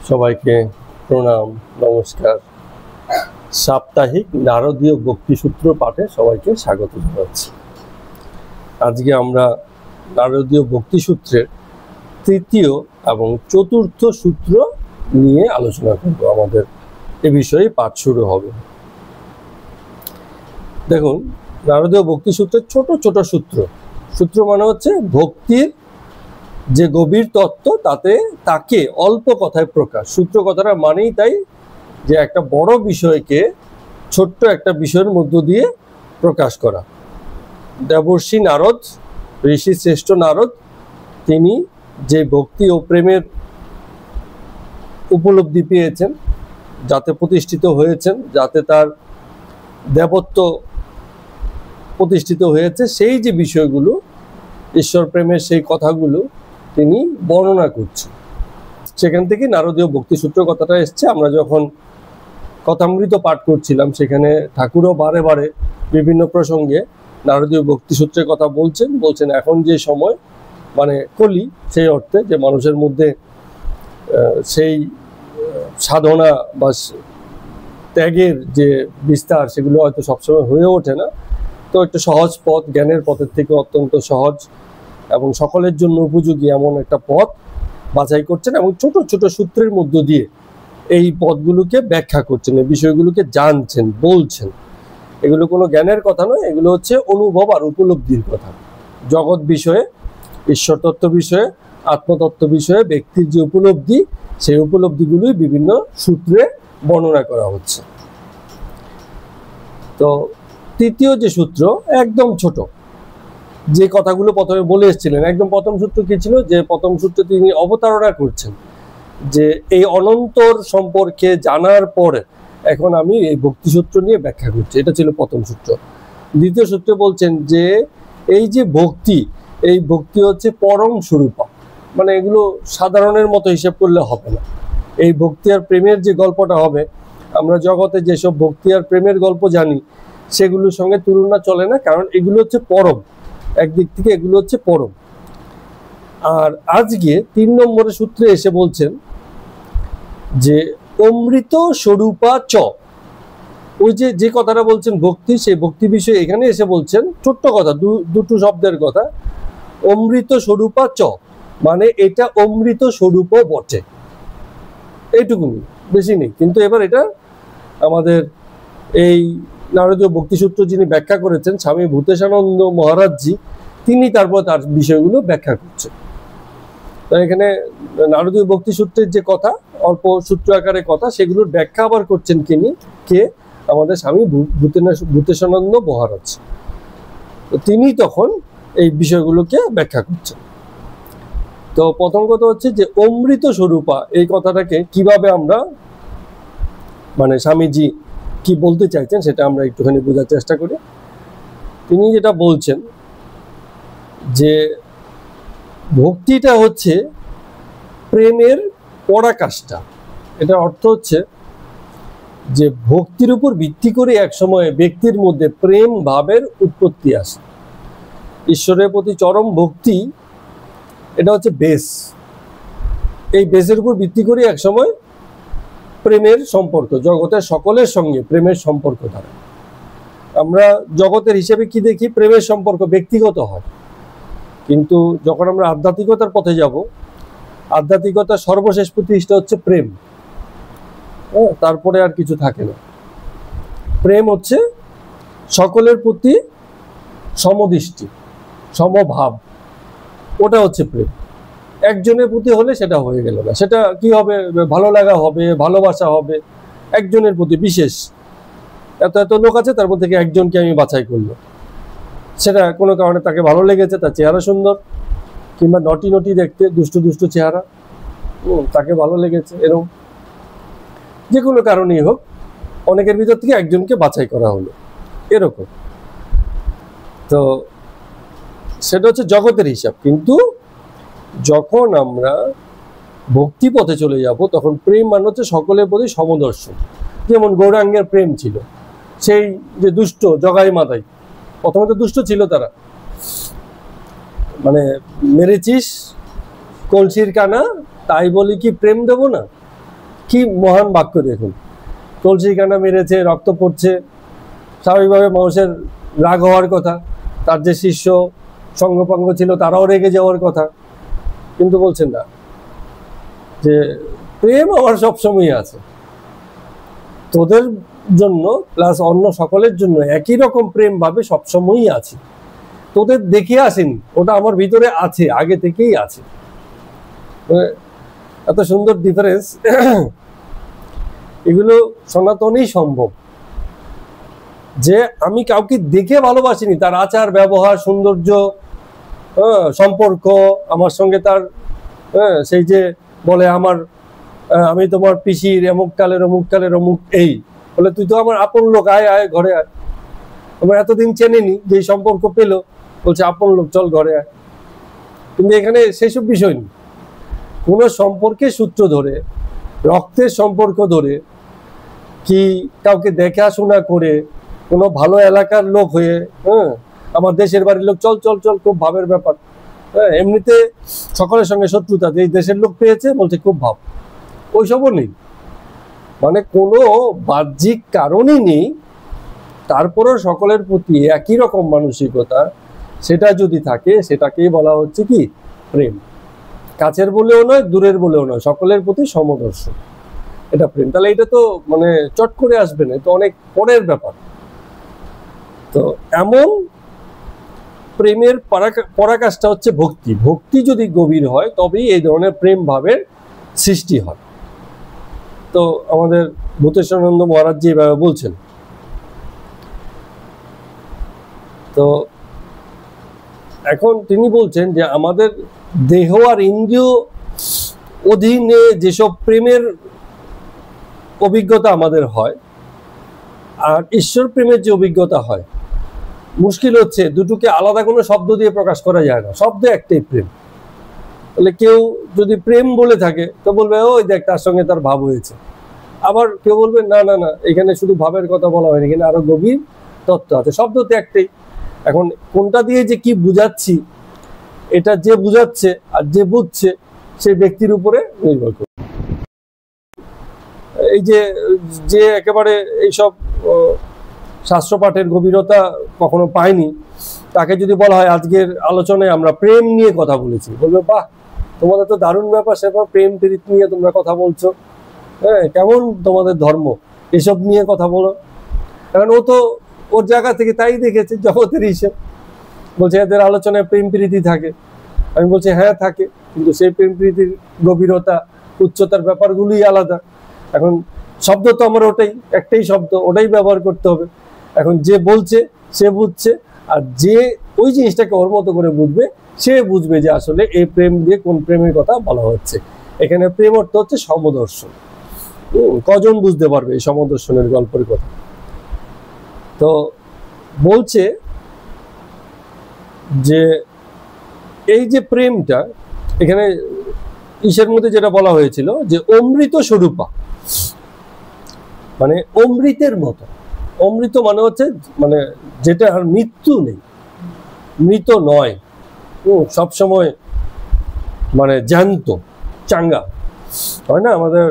সবাইকে প্রণাম, নমস্কার। সাপ্তাহিক নারদীয় ভক্তিসূত্র পাঠে সবাইকে স্বাগত জানাচ্ছি। আজকে আমরা নারদীয় ভক্তিসূত্রের তৃতীয় এবং চতুর্থ সূত্র নিয়ে আলোচনা করব। আমাদের এ বিষয়ে পাঠ শুরু হবে। দেখুন, নারদীয় ভক্তিসূত্রের ছোট ছোট সূত্র মানে হচ্ছে ভক্তির যে গভীর তত্ত্ব তাকে অল্প কথায় প্রকাশ। সূত্র কথাটা মানেই তাই যে একটা বড় বিষয়কে ছোট্ট একটা বিষয়ের মধ্য দিয়ে প্রকাশ করা। দেবর্ষি নারদ, ঋষি শ্রেষ্ঠ নারদ, তিনি যে ভক্তি ও প্রেমের উপলব্ধি পেয়েছেন, যাতে প্রতিষ্ঠিত হয়েছেন, যাতে তার দেবত্ব প্রতিষ্ঠিত হয়েছে, সেই যে বিষয়গুলো, ঈশ্বর প্রেমের সেই কথাগুলো তিনি বর্ণনা করছেন। সেখান থেকে নারদীয় ভক্তিসূত্র কথাটা এসছে। আমরা যখন কথামৃত পাঠ করছিলাম, সেখানে ঠাকুরও বারে বারে বিভিন্ন প্রসঙ্গে নারদীয় ভক্তিসূত্রের কথা বলছেন এখন যে সময়, মানে কলি, সেই অর্থে যে মানুষের মধ্যে সেই সাধনা বা ত্যাগের যে বিস্তার, সেগুলো হয়তো সবসময় হয়ে ওঠে না। তো একটা সহজ পথ, জ্ঞানের পথের থেকে অত্যন্ত সহজ এবং সকলের জন্য উপযোগী এমন একটা পথ বাছাই করছেন এবং ছোট ছোট সূত্রের মধ্য দিয়ে এই পথগুলোকে ব্যাখ্যা করছেন, এই বিষয়গুলোকে জানছেন, বলছেন। এগুলো কোনো জ্ঞানের কথা নয়, এগুলো হচ্ছে অনুভব আর উপলব্ধির কথা। জগৎ বিষয়ে, ঈশ্বর তত্ত্ব বিষয়ে, আত্মতত্ত্ব বিষয়ে ব্যক্তির যে উপলব্ধি, সেই উপলব্ধিগুলোই বিভিন্ন সূত্রে বর্ণনা করা হচ্ছে। তো তৃতীয় যে সূত্র একদম ছোট, যে কথাগুলো প্রথমে বলে এসেছিলেন, একদম প্রথম সূত্র কি ছিল? যে প্রথম সূত্রে তিনি অবতারণা করছেন যে এই অনন্তর সম্পর্কে জানার পরে এখন আমি এই ভক্তিসূত্র নিয়ে ব্যাখ্যা করছি। এটা ছিল প্রথম সূত্র। দ্বিতীয় সূত্রে বলছেন যে এই যে ভক্তি, এই ভক্তি হচ্ছে পরম স্বরূপা, মানে এগুলো সাধারণের মতো হিসেব করলে হবে না। এই ভক্তি আর প্রেমের যে গল্পটা হবে, আমরা জগতে যেসব ভক্তি আর প্রেমের গল্প জানি, সেগুলোর সঙ্গে তুলনা চলে না, কারণ এগুলো হচ্ছে পরম। একদিক থেকে এগুলো হচ্ছে পরম। আর আজকে 3 নম্বরের সূত্রে এসে বলছেন যে অমৃত স্বরূপা চ। ওই যে কথাটা বলছেন ভক্তি, সেই ভক্তি বিষয়ে এখানে এসে বলছেন ছোট্ট কথা, দুটো শব্দের কথা, অমৃত স্বরূপা চ, মানে এটা অমৃত স্বরূপ বটে। এইটুকুনি, বেশি নেই। কিন্তু এবার এটা আমাদের এই নারদীয় ভক্তিসূত্র যিনি ব্যাখ্যা করেছেন, স্বামী ভূতেশানন্দ মহারাজজি, তিনি তারপর তার বিষয়গুলো ব্যাখ্যা করছেন। তো এখানে নারদীয় ভক্তিসূত্রের যে কথা, অল্প সূত্র আকারে কথা, সেগুলোর ব্যাখ্যা আবার করছেন কে? আমাদের স্বামী ভূতেশানন্দ মহারাজ। তো তিনি তখন এই বিষয়গুলোকে ব্যাখ্যা করছেন। তো প্রথম কথা হচ্ছে যে অমৃত স্বরূপা, এই কথাটাকে কিভাবে আমরা, মানে স্বামীজি কি বলতে চাইছেন সেটা আমরা একটুখানি বোঝার চেষ্টা করি। তিনি যেটা বলছেন যে ভক্তিটা হচ্ছে প্রেমের পরাকাষ্ঠা। এটা অর্থ হচ্ছে যে ভক্তির উপর ভিত্তি করে এক সময় ব্যক্তির মধ্যে প্রেম ভাবের উৎপত্তি আসে। ঈশ্বরের প্রতি চরম ভক্তি, এটা হচ্ছে বেস। এই বেসের উপর ভিত্তি করে এক সময় প্রেমের সম্পর্ক, জগতের সকলের সঙ্গে প্রেমের সম্পর্ক থাকে। আমরা জগতের হিসেবে কি দেখি? প্রেমের সম্পর্ক ব্যক্তিগত হয়। কিন্তু যখন আমরা আধ্যাত্মিকতার পথে যাব, আধ্যাত্মিকতার সর্বশেষ প্রতিষ্ঠা হচ্ছে প্রেম। তারপরে আর কিছু থাকে না। প্রেম হচ্ছে সকলের প্রতি সমদৃষ্টি, সমভাব, ওটা হচ্ছে প্রেম। একজনের প্রতি হলে সেটা হয়ে গেল না, সেটা কি হবে? ভালো লাগা হবে, ভালোবাসা হবে একজনের প্রতি বিশেষ। এত লোক আছে, তার মধ্যে থেকে একজনকে আমি বাছাই করলো, সেটা কোনো কারণে তাকে ভালো লেগেছে, তার চেহারা সুন্দর, কিংবা নটি দেখতে, দুষ্টু চেহারা, তাকে ভালো লেগেছে, এরকম যে কোনো কারণেই হোক, অনেকের ভিতর থেকে একজনকে বাছাই করা হলো, এরকম। তো সেটা হচ্ছে জগতের হিসাব। কিন্তু যখন আমরা ভক্তি পথে চলে যাব, তখন প্রেম মানে হচ্ছে সকলের প্রতি সমদর্শন। যেমন গৌরাঙ্গের প্রেম ছিল, সেই যে দুষ্ট জগাই মাতাই, প্রথমে তো দুষ্ট ছিল তারা, মানে মেরেছিস কলসির কানা, তাই বলি কি প্রেম দেব না, কি মহান বাক্য দেখুন, তুলসী কানা মেরেছে, রক্ত পড়ছে, স্বাভাবিকভাবে মানুষের রাগ হওয়ার কথা, তার যে শিষ্য সঙ্গপাঙ্গ ছিল তারাও রেগে যাওয়ার কথা, কিন্তু বলছেন না যে প্রেম আমার সবসময় আছে, তোদের জন্য প্লাস অন্য সকলের জন্য একই রকম প্রেম ভাবে সবসময়ই আছে, তোদের দেখে আসেনি, ওটা আমার ভিতরে আছে, আগে থেকেই আছে। এত সুন্দর ডিফারেন্স, এগুলো সনাতনেই সম্ভব। যে আমি কাউকে দেখে ভালোবাসিনি, তার আচার ব্যবহার সৌন্দর্য সম্পর্ক আমার সঙ্গে তার সেই যে বলে আমার আমি তোমার পিসির অমুক কালের অমুক এই বলে, তুই তো আমার আপন লোক, আয় আয় ঘরে আয়। আমার এতদিন চেনেনি, যে সম্পর্ক পেলো বলছে আপন লোক, চল ঘরে আয়। কিন্তু এখানে সেসব বিষয় নেই, কোনো সম্পর্কের সূত্র ধরে, রক্তের সম্পর্ক ধরে, কি কাউকে দেখাশোনা করে, কোনো ভালো এলাকার লোক হয়ে, আমার দেশের বাড়ির লোক, চল চল চল, খুব ভাবের ব্যাপার। এমনিতে সকলের সঙ্গে শত্রুতা, যে দেশের লোক পেয়েছে বলছে খুব ভাব, ওইসবও নেই। মানে কোনো বাহ্যিক কারণই নেই, তারপরেও সকলের প্রতি একই রকম মানসিকতা, সেটা যদি থাকে সেটাকেই বলা হচ্ছে কি প্রেম। কাছের বলেও নয়, দূরের বলেও নয়, সকলের প্রতি সমদর্শন, এটা প্রেম। তাহলে এটা তো মানে চট করে আসবে না, তো অনেক পরের ব্যাপার। তো এমন প্রেমের পরাকাষ্ঠা হচ্ছে ভক্তি। ভক্তি যদি গভীর হয় তবেই এই ধরনের প্রেম ভাবের সৃষ্টি হয়। তো আমাদের ভূতেশ্বরানন্দ মহারাজ জি এভাবে বলছেন। তো এখন তিনি বলছেন যে আমাদের দেহ আর ইন্দ্রিয় অধীনে যেসব প্রেমের অভিজ্ঞতা আমাদের হয়, আর ঈশ্বর প্রেমের যে অভিজ্ঞতা হয়, মুশকিল হচ্ছে দুটোকে আলাদা কোনো শব্দ দিয়ে প্রকাশ করা যায় না, শব্দ একটাই প্রেম। তাহলে কেউ যদি প্রেম বলে থাকে তো বলবে ওই দেখ তার সঙ্গে তার ভাব হয়েছে, আবার কেউ বলবে না না না, এখানে শুধু ভাবের কথা বলা হয়নি, এখানে আরো গভীর তত্ত্ব আছে। শব্দ তো একটাই। এখন কোনটা দিয়ে যে কি বুঝাচ্ছি, এটা যে বুঝাচ্ছে আর যে বুঝছে সেই ব্যক্তির উপরে নির্ভর করে। এই যে যে একেবারে এইসব শাস্ত্র পাঠের গভীরতা কখনো পায়নি, তাকে যদি বলা হয় আজকের আলোচনায় আমরা প্রেম নিয়ে কথা বলেছি, বলবে বাহ, তোমাদের তো দারুণ ব্যাপার স্যাপার, প্রেম প্রীত নিয়ে তোমরা কথা বলছো, কেমন তোমাদের ধর্ম, এসব নিয়ে কথা বলো। কারণ ও তো ওর জায়গা থেকে তাই দেখেছে, জগতের হিসেব। বলছে এদের আলোচনায় প্রেম প্রীতি থাকে। আমি বলছি হ্যাঁ থাকে, কিন্তু সেই প্রেম প্রীতির গভীরতা উচ্চতার ব্যাপারগুলোই আলাদা। এখন শব্দ তো আমার ওটাই, একটাই শব্দ, ওটাই ব্যবহার করতে হবে। এখন যে বলছে সে বুঝছে, আর যে ওই জিনিসটাকে ওর মতো করে বুঝবে সে বুঝবে যে আসলে এই প্রেম দিয়ে কোন প্রেমের কথা বলা হচ্ছে। এখানে প্রেম অর্থ হচ্ছে সমদর্শন। কজন বুঝতে পারবে এই সমদর্শনের গল্পের কথা? তো বলছে যে এই যে প্রেমটা, এখানে ঈশের মধ্যে যেটা বলা হয়েছিল যে অমৃত স্বরূপা, মানে অমৃতের মতো। অমৃত মানে হচ্ছে মানে যেটা আর মৃত্যু নেই, মৃত নয়, সবসময় মানে জ্যান্ত চাঙ্গা হয় না। আমাদের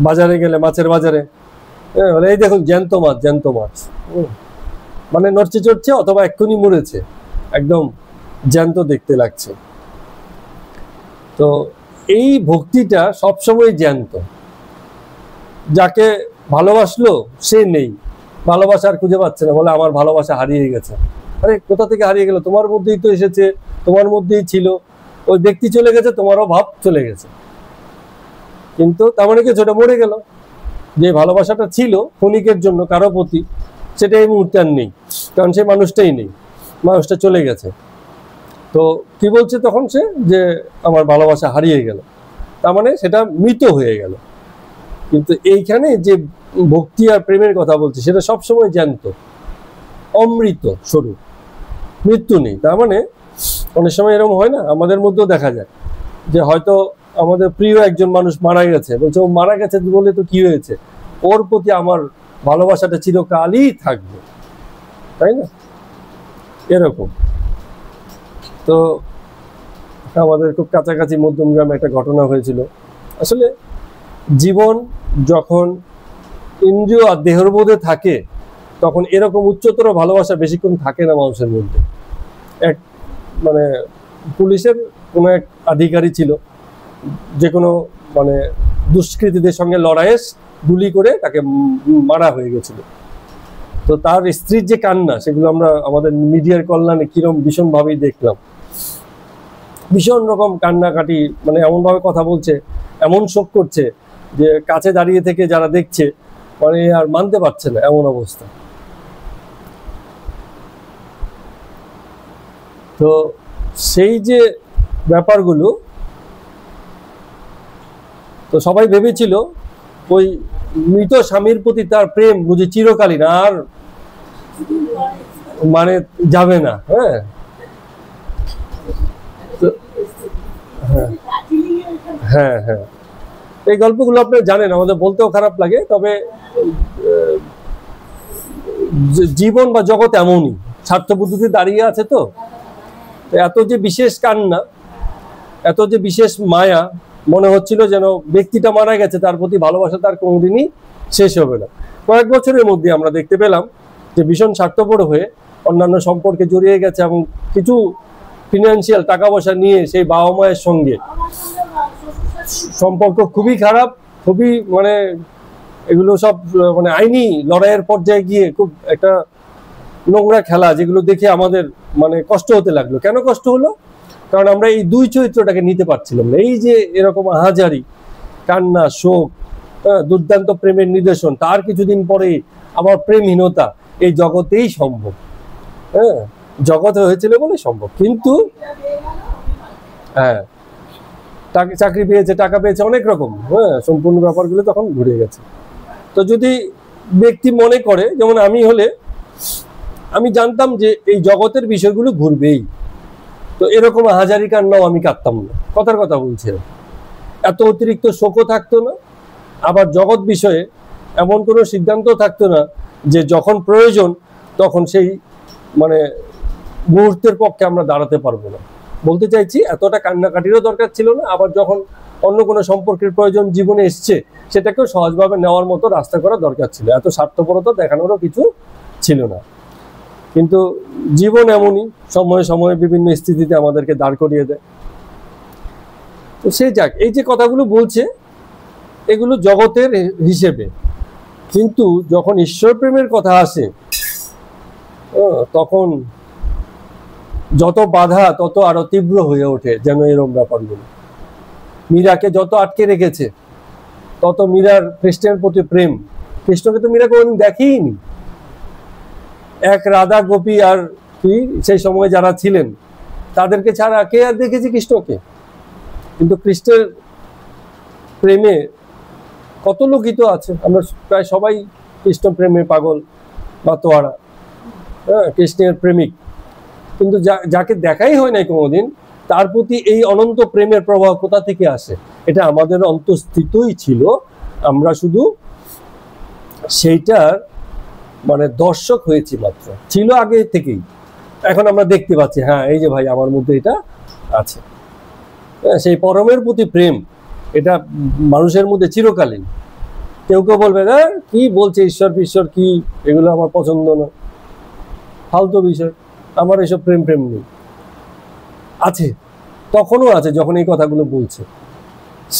বাজারে গেলে, মাছের বাজারে এই দেখুন জ্যান্ত মাছ, জ্যান্ত মাছ, মানে নড়ছে চড়ছে অথবা এক্ষুনি মরেছে, একদম জ্যান্ত দেখতে লাগছে। তো এই ভক্তিটা সবসময় জ্যান্ত। যাকে ভালোবাসলো সে নেই, ভালোবাসা আর খুঁজে পাচ্ছে না, বলে আমার ভালোবাসা হারিয়ে গেছে। আরে কোথা থেকে হারিয়ে গেল? তোমার মধ্যেই তো এসেছে, তোমার মধ্যেই ছিল। ওই ব্যক্তি চলে গেছে, তোমারও ভাব চলে গেছে, কিন্তু তার মানে কি সেটা মরে গেল। যে ভালোবাসাটা ছিল ক্ষণিকের জন্য কারো প্রতি, সেটা এই মুহূর্তে আর নেই, কারণ সে মানুষটাই নেই, মানুষটা চলে গেছে। তো কি বলছে তখন সে, যে আমার ভালোবাসা হারিয়ে গেল, তার মানে সেটা মৃত হয়ে গেল। কিন্তু এইখানে যে ভক্তি আর প্রেমের কথা বলছে সেটা সবসময় জ্যান্ত, অমৃত স্বরূপ, মৃত্যু নেই। তার মানে অনেক সময় এরকম হয় না, আমাদের মধ্যেও দেখা যায় যে হয়তো আমাদের প্রিয় একজন মানুষ মারা গেছে, বলছে ও মারা গেছে বলে তো কি হয়েছে, ওর প্রতি আমার ভালোবাসাটা চিরকালই থাকবে, তাই না? এরকম। তো আমাদের খুব কাছাকাছি মধ্যমগ্রামে একটা ঘটনা হয়েছিল। আসলে জীবন যখন ইন্দ্রিয় আর দেহের মধ্যে থাকে তখন এরকম উচ্চতর ভালোবাসা বেশিক্ষণ থাকে না মানুষের মধ্যে। এক মানে পুলিশের কোনো এক আধিকারী ছিল, যে কোনো মানে দুষ্কৃতীদের সঙ্গে লড়াইয়ে গুলি করে তাকে মারা হয়ে গেছিল। তো তার স্ত্রীর যে কান্না, সেগুলো আমরা আমাদের মিডিয়ার কল্যাণে কিরম ভীষণভাবেই দেখলাম। ভীষণ রকম কান্নাকাটি, মানে এমনভাবে কথা বলছে, এমন শোক করছে যে কাছে দাঁড়িয়ে থেকে যারা দেখছে মানে আর মানতে পারছে না, এমন অবস্থা। তো সেই যে ব্যাপারগুলো, তো সবাই ভেবেছিল ওই মৃত স্বামীর প্রতি তার প্রেম বুঝি চিরকালীন, আর মানে যাবে না। হ্যাঁ, হ্যাঁ হ্যাঁ, এই গল্পগুলো আপনারা জানেন, আমাদের বলতেও খারাপ লাগে, তবে জীবন বা জগৎ এমনই, স্বার্থবুদ্ধিতে দাঁড়িয়ে আছে। তো এত যে বিশেষ কান্না, এত যে বিশেষ মায়া, মনে হচ্ছিল যেন ব্যক্তিটা মারা গেছে, তার প্রতি ভালোবাসা তার কোনোদিনই শেষ হবে না। কয়েক বছরের মধ্যে আমরা দেখতে পেলাম যে ভীষণ স্বার্থপর হয়ে অন্যান্য সম্পর্কে জড়িয়ে গেছে এবং কিছু ফিনান্সিয়াল টাকা পয়সা নিয়ে সেই বাবা মায়ের সঙ্গে সম্পর্ক খুবই খারাপ, খুবই মানে এগুলো সব মানে আইনি লড়াইয়ের পর্যায়ে গিয়ে খুব একটা নোংরা খেলা, যেগুলো দেখে আমাদের মানে কষ্ট হতে লাগলো। কেন কষ্ট হলো? কারণ আমরা এই দুই চরিত্রটাকে নিতে পারছিলাম না। এই যে এরকম আহাজারি কান্না, শোক, দুর্দান্ত প্রেমের নিদর্শন, তার কিছুদিন পরে আবার প্রেমহীনতা, এই জগতেই সম্ভব। হ্যাঁ, জগৎ হয়েছিল বলে সম্ভব। কিন্তু হ্যাঁ, চাকরি পেয়েছে, টাকা পেয়েছে, অনেক রকম, হ্যাঁ, সম্পূর্ণ ব্যাপারগুলো তখন ঘুরে গেছে। তো যদি ব্যক্তি মনে করে, যেমন আমি হলে, আমি জানতাম যে এই জগতের বিষয়গুলো ঘুরবেই, তো এরকম হাজারি কান্নাও আমি কাঁদতাম না, কথার কথা বলছি। এত অতিরিক্ত শোকও থাকতো না, আবার জগৎ বিষয়ে এমন কোনো সিদ্ধান্ত থাকতো না যে যখন প্রয়োজন তখন সেই মানে মুহূর্তের পক্ষে আমরা দাঁড়াতে পারবো না। বলতে চাইছি, এতটা কান্নাকাটিরও দরকার ছিল না, আবার যখন অন্য কোনো সম্পর্কের প্রয়োজন জীবনে এসছে সেটাকেও সহজভাবে নেওয়ার মতো রাস্তা করা দরকার ছিল। এত স্বার্থপরতা দেখানোরও কিছু ছিল না। কিন্তু জীবন এমনই, সময়ে সময়ে বিভিন্ন স্থিতিতে আমাদেরকে দাঁড় করিয়ে দেয়। তো সেই যাক, এই যে কথাগুলো বলছে এগুলো জগতের হিসেবে, কিন্তু যখন ঈশ্বর প্রেমের কথা আসে তখন যত বাধা তত আরো তীব্র হয়ে ওঠে। যেন এরকম ব্যাপারগুলো মীরাকে যত আটকে রেখেছে, তত মীরার খ্রিস্টের প্রতি প্রেম, কৃষ্ণকে তো মীরা কোনোদিন দেখেইনি। এক রাধা গোপী আর কি সেই সময় যারা ছিলেন তাদেরকে ছাড়া কে আর দেখেছে কৃষ্ণকে? কিন্তু কৃষ্ণের প্রেমে কত লোকিত আছে। আমরা প্রায় সবাই কৃষ্ণ প্রেমে পাগল বা তোয়ারা, হ্যাঁ, কৃষ্ণের প্রেমিক। কিন্তু যাকে দেখাই হয় নাই কোনোদিন, তার প্রতি এই অনন্ত প্রেমের প্রবাহ কোথা থেকে আসে? এটা আমাদের অন্তঃস্থিতই ছিল, আমরা শুধু সেইটার মানে দর্শক হয়েছি মাত্র, ছিল আগে থেকেই। এখন আমরা দেখতে পাচ্ছি, হ্যাঁ, এই যে ভাই আমার মধ্যে এটা আছে। সেই পরমের প্রতি প্রেম, এটা মানুষের মধ্যে চিরকালীন। কেউ কেউ বলবে, হ্যাঁ কি বলছে ঈশ্বর ঈশ্বর কি, এগুলো আমার পছন্দ না, ফালতু বিষয়, আমার এসব প্রেম প্রেম নেই। আছে, তখনও আছে যখন এই কথাগুলো বলছে।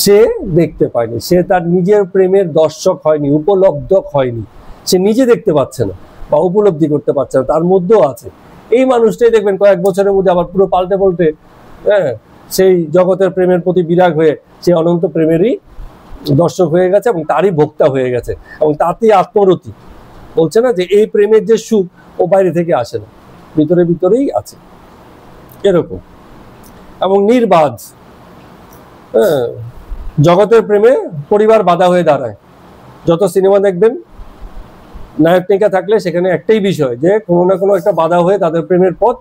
সে দেখতে পায়নি, সে তার নিজের প্রেমের দর্শক হয়নি, উপলব্ধক হয়নি, সে নিজে দেখতে পাচ্ছে না বা উপলব্ধি করতে পারছে না, তার মধ্যেও আছে। এই মানুষটাই দেখবেন কয়েক বছরের মধ্যে আবার পুরো পাল্টে পাল্টে, হ্যাঁ, সেই জগতের প্রেমের প্রতি বিরাগ হয়ে সে অনন্ত প্রেমেরই দর্শক হয়ে গেছে এবং তারই ভোক্তা হয়ে গেছে, এবং তাতেই আত্মরতি। বলছে না যে এই প্রেমের যে সুখ ও বাইরে থেকে আসে না, ভিতরে ভিতরেই আছে, এরকম। এবং নির্বাজ, হ্যাঁ, জগতের প্রেমে পরিবার বাধা হয়ে দাঁড়ায়। যত সিনেমা দেখবেন, নায়ক নায়িকা থাকলে সেখানে একটাই বিষয়, যে কোনো না কোনো একটা বাধা হয়ে তাদের প্রেমের পথ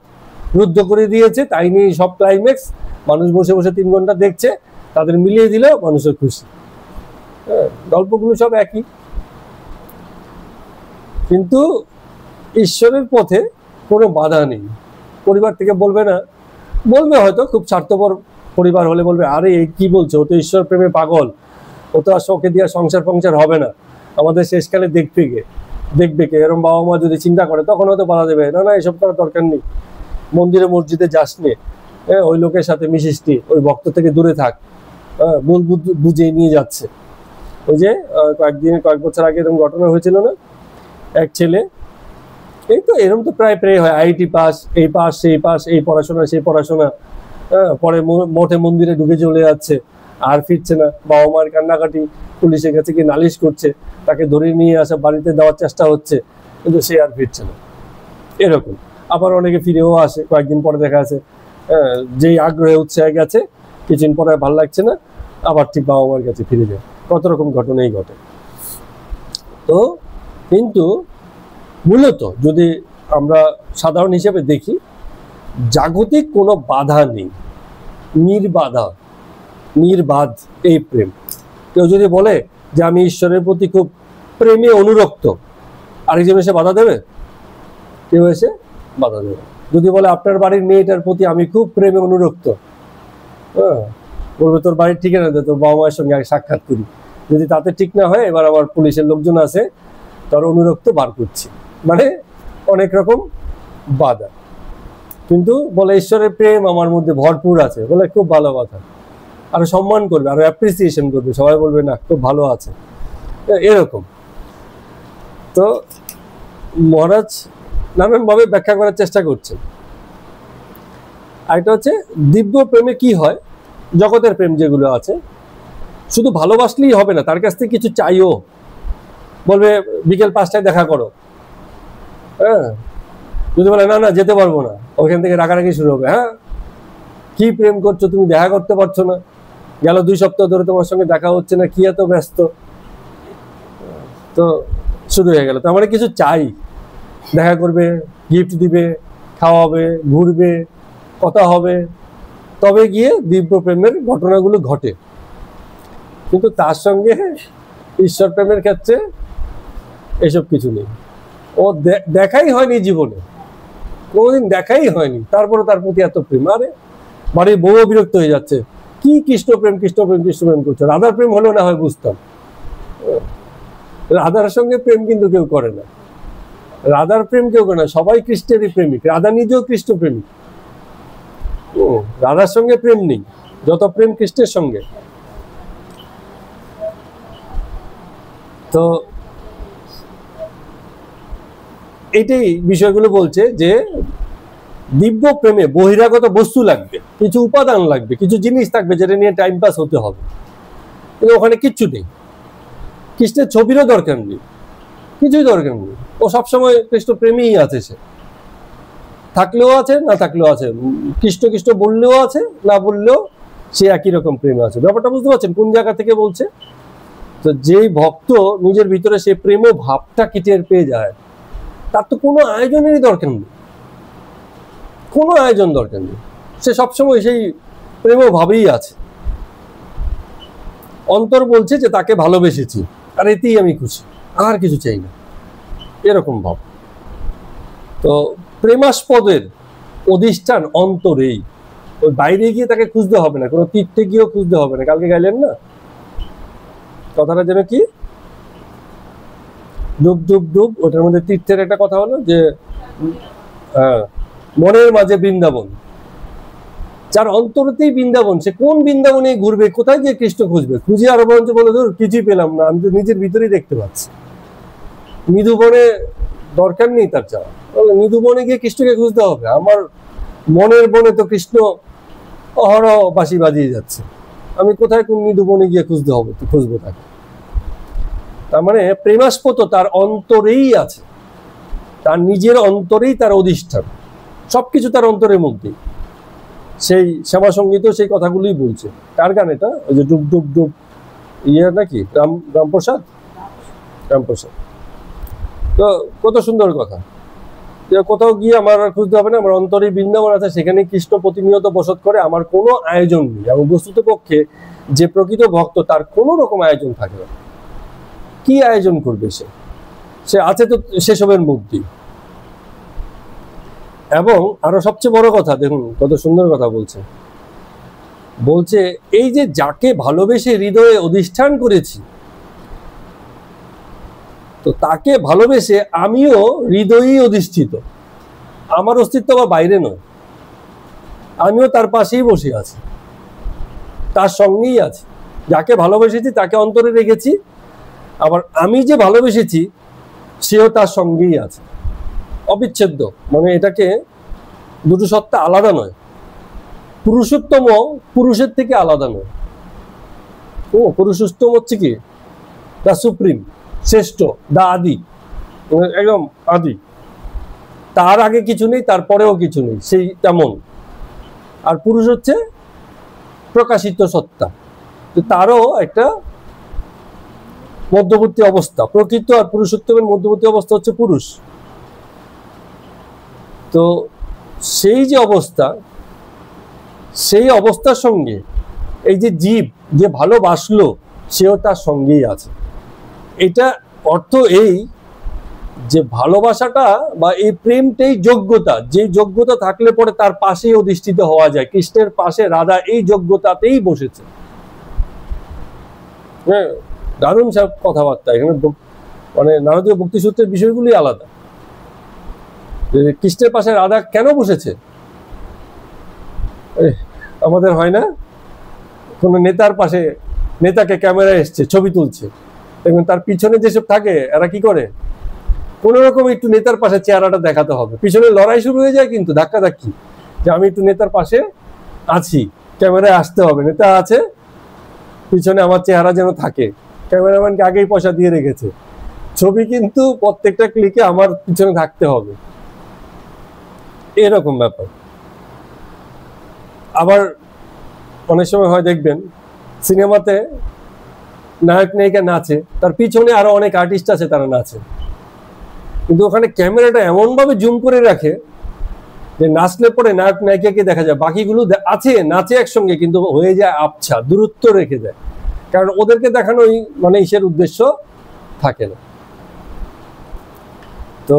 রুদ্ধ করে দিয়েছে। তাই নিয়ে সব ক্লাইম্যাক্স, মানুষ বসে বসে 3 ঘন্টা দেখছে, তাদের মিলিয়ে দিলেও মানুষের খুশি। গল্পগুলো সব একই, কিন্তু ঈশ্বরের পথে কোনো বাধা নেই। পরিবার থেকে বলবে না, বলবে হয়তো খুব স্বার্থপর পরিবার হলে বলবে, আরে এই কি বলছো, ও তো ঈশ্বর প্রেমে পাগল, ও তো আর শখে দিয়ে সংসার হবে না, আমাদের শেষকালে দেখবে কে, এরকম বাবা মা যদি চিন্তা করে তখন হয়তো বাধা দেবে, না না এসব করার দরকার নেই, মন্দিরে মসজিদে যাস নে, ওই লোকের সাথে মিশিস নি, ওই ভক্ত থেকে দূরে থাক, ভুল বুঝে নিয়ে যাচ্ছে। ওই যে কয়েক বছর আগে এরকম ঘটনা হয়েছিল না, এক ছেলে, এই তো এরকম তো প্রায় হয়, আইআইটি পাস, এই পাস সেই পাস, এই পড়াশোনা সেই পড়াশোনা, পরে মঠে মন্দিরে ঢুকে চলে যাচ্ছে, আর ফিরছে না, বাবা মার কান্নাকাটি, পুলিশের কাছে কি নালিশ করছে, তাকে ধরে নিয়ে আসা বাড়িতে দেওয়ার চেষ্টা হচ্ছে, কিন্তু সে আর ফিরছে না। এরকম আবার অনেকে ফিরেও আসে, কয়েকদিন পরে দেখা আছে যেই আগ্রহে উৎসাহে গেছে, কিছুদিন পরে ভালো লাগছে না, আবার ঠিক বাবা মার কাছে ফিরে যায়। কত রকম ঘটনাই ঘটে। তো কিন্তু মূলত যদি আমরা সাধারণ হিসেবে দেখি, জাগতিক কোনো বাধা নেই, নির্বাধ এই প্রেম। কেউ যদি বলে যে আমি ঈশ্বরের প্রতি খুব প্রেমে অনুরক্ত, আরেকজন এসে বাধা দেবে? কেউ এসে বাধা দেবে। যদি বলে আপনার বাড়ির মেয়েটার প্রতি আমি খুব প্রেমে অনুরক্ত, বলবে তোর বাড়ির ঠিকানা দে, তোর বাবা মায়ের সঙ্গে আগে সাক্ষাৎ করি, যদি তাতে ঠিক না হয় এবার আবার পুলিশের লোকজন আছে, তার অনুরক্ত বার করছি, মানে অনেক রকম বাধা। কিন্তু বলে ঈশ্বরের প্রেম আমার মধ্যে ভরপুর আছে, বলে খুব ভালো কথা, আরো সম্মান করবে, আরো অ্যাপ্রিসিয়েশন করবে, সবাই বলবে না খুব ভালো আছে, এরকম। তো মহারাজ নানানভাবে ব্যাখ্যা করার চেষ্টা করছেন। আরেকটা হচ্ছে দিব্য প্রেমে কি হয়, জগতের প্রেম যেগুলো আছে, শুধু ভালোবাসলেই হবে না, তার কাছ থেকে কিছু চাইও। বলবে বিকেল 5টায় দেখা করো, যদি বলে না না যেতে পারবো না, ওইখান থেকে রাগারাগি শুরু হবে, কি প্রেম করছো তুমি, দেখা করতে পারছো না, গেল 2 সপ্তাহ ধরে তোমার সঙ্গে দেখা হচ্ছে না, কি এত ব্যস্ত, তো শুরু হয়ে গেল। তো আমরা কিছু চাই, দেখা করবে, গিফট দিবে, খাওয়াবে, ঘুরবে, কথা হবে, তবে গিয়ে দিব্য প্রেমের ঘটনাগুলো ঘটে। কিন্তু তার সঙ্গে ঈশ্বর প্রেমের ক্ষেত্রে এসব কিছু নেই। ও দেখাই হয়নি জীবনে, কোনোদিন দেখাই হয়নি, তারপরে তার প্রতি এত প্রেম। আরে বাড়ির বউও বিরক্ত হয়ে যাচ্ছে, কি কৃষ্ণ প্রেম করছে, রাধার প্রেম হলেও না হয় বুঝতাম, রাধার সঙ্গে প্রেম কিন্তু কেউ করে না, রাধার প্রেম কেউ করে না, সবাই কৃষ্ণেরই প্রেমিক, রাধা নিজেও কৃষ্ণ প্রেমিক। রাধার সঙ্গে প্রেম নেই, যত প্রেম কৃষ্ণের সঙ্গে। তো এটাই বিষয়গুলো বলছে যে দিব্য প্রেমে বহিরাগত বস্তু লাগবে, কিছু উপাদান লাগবে, কিছু জিনিস থাকবে যেটা নিয়ে টাইম পাস হতে হবে, কিন্তু ওখানে কিচ্ছু নেই। কৃষ্ণের ছবিরও দরকার নেই, কিছুই দরকার নেই, ও সবসময় কৃষ্ণ প্রেমীই আছে, সে থাকলেও আছে না থাকলেও আছে, কৃষ্ণ কৃষ্ণ বললেও আছে না বললেও সে একই রকম প্রেমে আছে। ব্যাপারটা বুঝতে পারছেন কোন জায়গা থেকে বলছে? তো যেই ভক্ত নিজের ভিতরে সে প্রেম ভাবটা কি টের পেয়ে যায়, তার তো কোনো আয়োজনেরই দরকার নেই, কোনো আয়োজন দরকার নেই, সে সবসময় সেই প্রেম ভাবেই আছে। অন্তর বলছে যে তাকে ভালোবেসেছি, আর এতেই আমি খুশি, আর কিছু চাই না, এরকম ভাব। তো প্রেমাস্পদের অধিষ্ঠান অন্তরেই, ওই বাইরে গিয়ে তাকে খুঁজতে হবে না, কোনো তীর্থে গিয়েও খুঁজতে হবে না। কালকে গাইলেন না কথাটা, যেন কি ডুব ডুব ডুব, ওটার মধ্যে তীর্থের একটা কথা হলো যে মনের মাঝে বৃন্দাবন, যার অন্তরতেই বৃন্দাবন, সে কোন বৃন্দাবনে ঘুরবে, কোথায় গিয়ে কৃষ্ণ খুঁজবে, খুঁজে আরো বরঞ্চ বলে ধর কিছুই পেলাম না, আমি তো নিজের ভিতরেই দেখতে পাচ্ছি। নিধুবনে দরকার নেই তার যাওয়া, নিধুবনে গিয়ে কৃষ্ণকে খুঁজতে হবে, আমার মনের বনে তো কৃষ্ণ অহরহ বাঁশি বাজিয়ে যাচ্ছে, আমি কোথায় কোন নিধুবনে গিয়ে খুঁজবো তাকে। তার মানে প্রেমাস্পদ তার অন্তরেই আছে, তার নিজের অন্তরেই তার অধিষ্ঠান, সবকিছু তার অন্তরের মধ্যেই। সেই শ্যামা সঙ্গীত সেই কথাগুলোই বলছে। কার গান এটা? ওই যে ডুব ডুব ডুব, ইয়ে নাকি রামপ্রসাদ। তো কত সুন্দর কথা, কোথাও গিয়ে আমার আর খুঁজতে হবে না, আমার অন্তরে বৃন্দাবন আছে, সেখানে কৃষ্ণ প্রতিনিয়ত বসত করে, আমার কোনো আয়োজন নেই। এবং বস্তুত পক্ষে যে প্রকৃত ভক্ত তার কোনো রকম আয়োজন থাকে না, কি আয়োজন করবে সে আছে তো সেসবের মধ্যেই। এবং আরো সবচেয়ে বড় কথা দেখুন, কত সুন্দর কথা বলছে, বলছে এই যে যাকে ভালোবেসে হৃদয়ে অধিষ্ঠান করেছি, তো তাকে ভালোবেসে আমিও হৃদয়েই অধিষ্ঠিত। আমার অস্তিত্ব আবার বাইরে নয়, আমিও তার পাশেই বসে আছি, তার সঙ্গেই আছি। যাকে ভালোবেসেছি তাকে অন্তরে রেখেছি, আবার আমি যে ভালোবেসেছি সেও তার সঙ্গেই আছে, অবিচ্ছেদ্য। মানে এটাকে দুটো সত্তা আলাদা নয়। পুরুষোত্তম পুরুষের থেকে আলাদা নয়। পুরুষোত্তম হচ্ছে কি? দা সুপ্রিম, শ্রেষ্ঠ, দা আদি, একদম আদি। তার আগে কিছু নেই, তারপরেও কিছু নেই, সেই তেমন। আর পুরুষ হচ্ছে প্রকাশিত সত্তা, তো তারও একটা মধ্যবর্তী অবস্থা। প্রকৃত আর পুরুষোত্তমের মধ্যবর্তী অবস্থা হচ্ছে পুরুষ। তো সেই যে অবস্থা, সেই অবস্থার সঙ্গে এই যে জীব যে ভালোবাসলো সেও তার সঙ্গেই আছে। এটা অর্থ এই যে ভালোবাসাটা বা এই প্রেমটাই যোগ্যতা, যে যোগ্যতা থাকলে পরে তার পাশেই অধিষ্ঠিত হওয়া যায়। কৃষ্ণের পাশে রাধা এই যোগ্যতাতেই বসেছে। হ্যাঁ, দারুণ সব কথাবার্তা এখানে। মানে নারদীয় ভক্তিসূত্রের বিষয়গুলি আলাদা। কৃষ্ণের পাশে রাধা কেন বসেছে? আমাদের হয় না কোন নেতার পাশে, নেতাকে ক্যামেরা এসছে, ছবি তুলছে, এবং তার পিছনে যেসব থাকে এরা কি করে, কোন রকম একটু নেতার পাশে চেহারাটা দেখাতে হবে। পিছনে লড়াই শুরু হয়ে যায় কিন্তু, ধাক্কাধাক্কি, যে আমি একটু নেতার পাশে আছি, ক্যামেরায় আসতে হবে, নেতা আছে পিছনে, আমার চেহারা যেন থাকে। ক্যামেরাম্যানকে আগেই পয়সা দিয়ে রেখেছে, ছবি কিন্তু প্রত্যেকটা ক্লিকে আমার পিছনে থাকতে হবে, এরকম ব্যাপার। আবার অনেক সময় হয় দেখবেন সিনেমাতে নায়ক নায়িকা নাচে, তার পিছনে আরো অনেক আর্টিস্ট আছে, তারা নাচে, কিন্তু ওখানে ক্যামেরাটা এমন ভাবে জুম করে রাখে যে নাচলে পরে নায়ক নায়িকাকে দেখা যায়, বাকিগুলো আছে নাচে একসঙ্গে, কিন্তু হয়ে যায় আবছা, দূরত্ব রেখে দেয়, কারণ ওদেরকে দেখানোই মানে ইসের উদ্দেশ্য থাকে না। তো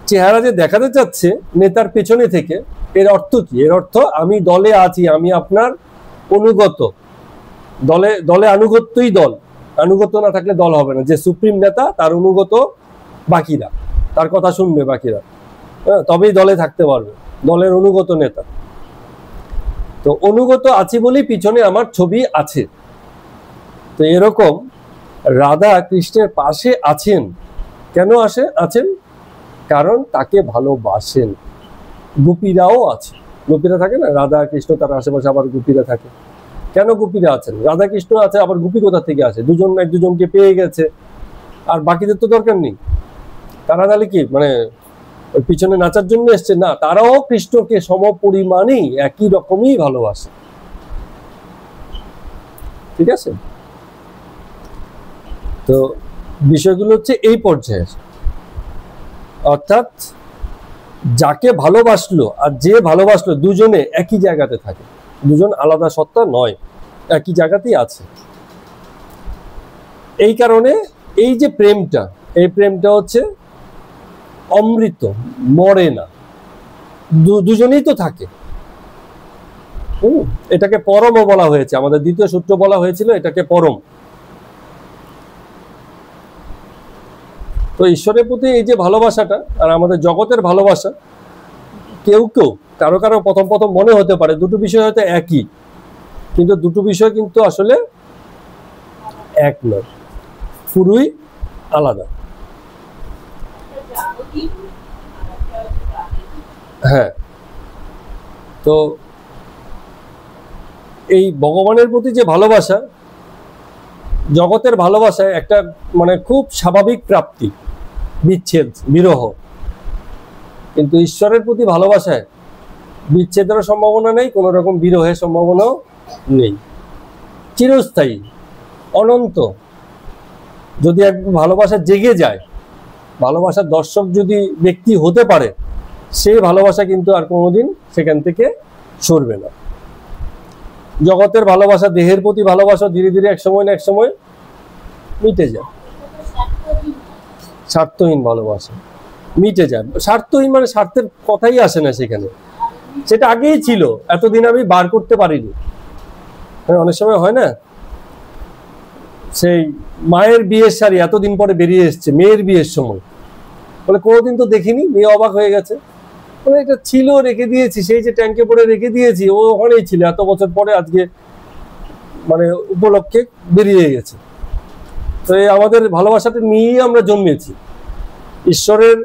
চেহারা যে দেখাতে চাচ্ছে নেতার পেছনে থেকে, এর অর্থ কি? এর অর্থ আমি দলে আছি, আমি আপনার অনুগত। দলে দলে আনুগত্যই দল, আনুগত্য না থাকলে দল হবে না। যে সুপ্রিম নেতা তার অনুগত বাকিরা, তার কথা শুনবে বাকিরা, হ্যাঁ, তবেই দলে থাকতে পারবে, দলের অনুগত নেতা। তো অনুগত আছি বলেই পিছনে আমার ছবি আছে। তো এরকম রাধা কৃষ্ণের পাশে আছেন। কেন আছেন? কারণ তাকে ভালোবাসেন। গোপীরাও আছে, গোপীরা থাকে না, রাধা কৃষ্ণ, তার আশেপাশে আবার গোপীরা থাকে। কেন গোপীরা আছেন? রাধা কৃষ্ণ আছে, আবার গোপী কোথা থেকে আছে? দুজন এক দুজনকে পেয়ে গেছে, আর বাকিদের তো দরকার নেই। তারা তাহলে কি মানে ওই পিছনে নাচার জন্য এসছে? না, তারাও কৃষ্ণকে সম পরিমাণেই একই রকমই ভালোবাসে। ঠিক আছে? তো বিষয়গুলো হচ্ছে এই পর্যায়ে, অর্থাৎ যাকে ভালোবাসলো আর যে ভালোবাসলো দুজনে একই জায়গাতে থাকে, দুজন আলাদা সত্তা নয়, একই জায়গাতেই আছে। এই কারণে এই যে প্রেমটা, এই প্রেমটা হচ্ছে অমৃত, মরে না, দুজনেই তো থাকে। এটাকে পরমও বলা হয়েছে, আমাদের দ্বিতীয় সূত্র বলা হয়েছিল এটাকে পরম। তো ঈশ্বরের প্রতি এই যে ভালোবাসাটা আর আমাদের জগতের ভালোবাসা, কেউ কেউ কারো কারো প্রথম প্রথম মনে হতে পারে দুটো বিষয় হয়তো একই, কিন্তু দুটো বিষয় কিন্তু আসলে এক নয়, পুরোই আলাদা। হ্যাঁ, তো এই ভগবানের প্রতি যে ভালোবাসা, জগতের ভালোবাসায় একটা মানে খুব স্বাভাবিক প্রাপ্তি, বিচ্ছেদ, বিরহ। কিন্তু ঈশ্বরের প্রতি ভালোবাসায় বিচ্ছেদেরও সম্ভাবনা নেই, কোনো রকম বিরহের সম্ভাবনাও নেই, চিরস্থায়ী, অনন্ত। যদি এক ভালোবাসা জেগে যায়, ভালোবাসার দর্শক যদি ব্যক্তি হতে পারে, সেই ভালোবাসা কিন্তু আর কোনোদিন সেখান থেকে সরবে না। জগতের ভালোবাসা, দেহের প্রতি ভালোবাসা ধীরে ধীরে এক সময় না এক সময় মিটে যায়। স্বার্থহীন ভালোবাসা মিটে যায়। স্বার্থহীন মানে স্বার্থের কথাই আসে না সেখানে। সেটা আগেই ছিল, এতদিন আমি বার করতে পারিনি। অনেক সময় হয় না, সেই মায়ের বিয়ের শাড়ি এতদিন পরে বেরিয়ে এসছে মেয়ের বিয়ের সময়, বলে কোনোদিন তো দেখিনি, মেয়ে অবাক হয়ে গেছে, বলে এটা ছিল রেখে দিয়েছি, সেই যে ট্যাঙ্কে পরে রেখে দিয়েছি ও ওখানেই ছিল, এত বছর পরে আজকে মানে উপলক্ষে বেরিয়ে গেছে। তো এই আমাদের ভালোবাসাটা নিয়েই আমরা জন্মেছি, ঈশ্বরের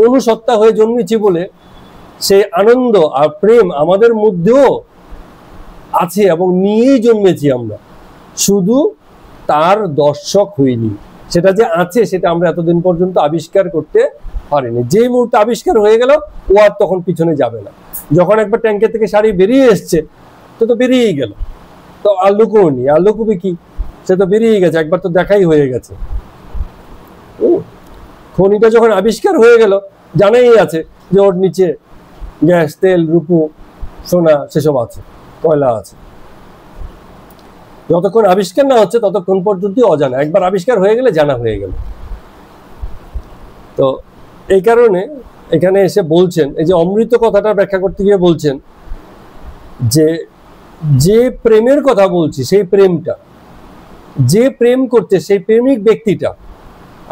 অনুসত্তা হয়ে জন্মেছি বলে সেই আনন্দ আর প্রেম আমাদের মধ্যেও আছে এবং নিয়েই জন্মেছি আমরা, শুধু তার দর্শক হইনি। সেটা যে আছে সেটা আমরা এতদিন পর্যন্ত আবিষ্কার করতে পারিনি। যে মুহূর্তে আবিষ্কার হয়ে গেল ও আর তখন পিছনে যাবে না। যখন একবার ট্যাঙ্কের থেকে শাড়ি বেরিয়ে এসছে তো বেরিয়েই গেল, তো আর লুকোনি, আর লুকুবি কি, সে তো বেরিয়ে গেছে, একবার তো দেখাই হয়ে গেছে। খনিটা যখন আবিষ্কার হয়ে গেল জানাই আছে যে ওর নিচে গ্যাস, তেল, রূপো, সোনা সেসব আছে, কয়লা আছে। যতক্ষণ আবিষ্কার না হচ্ছে ততক্ষণ পর্যন্ত অজানা, একবার আবিষ্কার হয়ে গেলে জানা হয়ে গেল। তো এই কারণে এখানে এসে বলছেন, এই যে অমৃত কথাটা ব্যাখ্যা করতে গিয়ে বলছেন যে যে প্রেমের কথা বলছি সেই প্রেমটা, যে প্রেম করছে সেই প্রেমিক ব্যক্তিটা,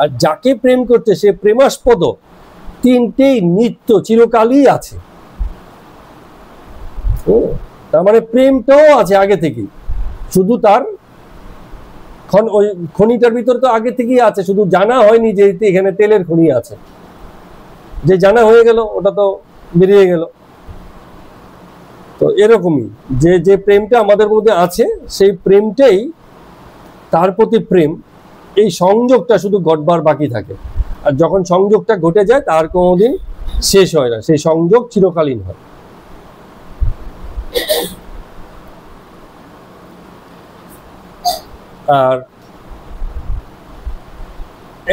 আর যাকে প্রেম করছে সে প্রেমাস্পদ, তিনটেই নিত্য চিরকালই আছে। তার মানে প্রেমটাও আছে আগে থেকেই, শুধু তার ওই খনিটার ভিতর তো আগে থেকেই আছে, শুধু জানা হয়নি যে এখানে তেলের খনি আছে। যে জানা হয়ে গেল ওটা তো বেরিয়ে গেল। তো এরকমই যে যে প্রেমটা আমাদের মধ্যে আছে সেই প্রেমটাই, তার প্রতি প্রেম, এই সংযোগটা শুধু ঘটবার বাকি থাকে। আর যখন সংযোগটা ঘটে যায় তার কোনোদিন শেষ হয় না, সেই সংযোগ চিরকালীন হয়। আর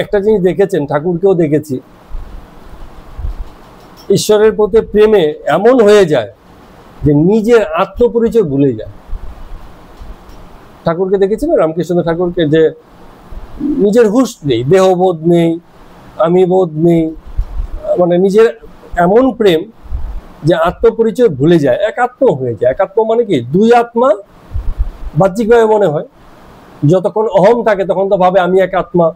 একটা জিনিস দেখেছেন, ঠাকুরকেও দেখেছি, ঈশ্বরের প্রতি প্রেমে এমন হয়ে যায় যে নিজের আত্মপরিচয় ভুলে যায়। ঠাকুরকে দেখেছেন রামকৃষ্ণ ঠাকুরকে, যে নিজের হুঁশ নেই, দেহবোধ নেই, আমি বোধ নেই, মানে নিজের এমন প্রেম যে আত্মপরিচয় ভুলে যায়, একাত্ম হয়ে যায়। একাত্ম মানে কি, দুই আত্মা বাহ্যিকভাবে মনে হয়, যতক্ষণ অহম থাকে তখন তো ভাবে আমি এক আত্মা,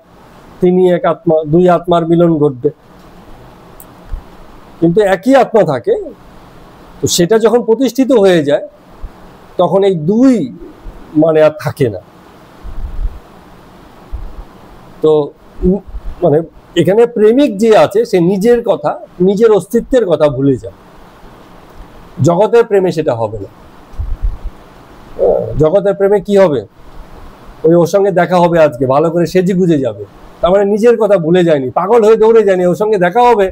তিনি এক আত্মা, দুই আত্মার মিলন ঘটবে, কিন্তু একই আত্মা থাকে। তো সেটা যখন প্রতিষ্ঠিত হয়ে যায় তখন এই দুই মানে আর থাকে না। তো মানে এখানে প্রেমিক যে আছে সে নিজের কথা, নিজের অস্তিত্বের কথা ভুলে যায়। জগতের প্রেমে সেটা হবে না। জগতের প্রেমে কি হবে, ওই ওর সঙ্গে দেখা হবে আজকে, ভালো করে সেজে গুজে যাবে, তার মানে নিজের কথা ভুলে যায়নি, পাগল হয়ে দৌড়ে যায়নি, ওর সঙ্গে দেখা হবে,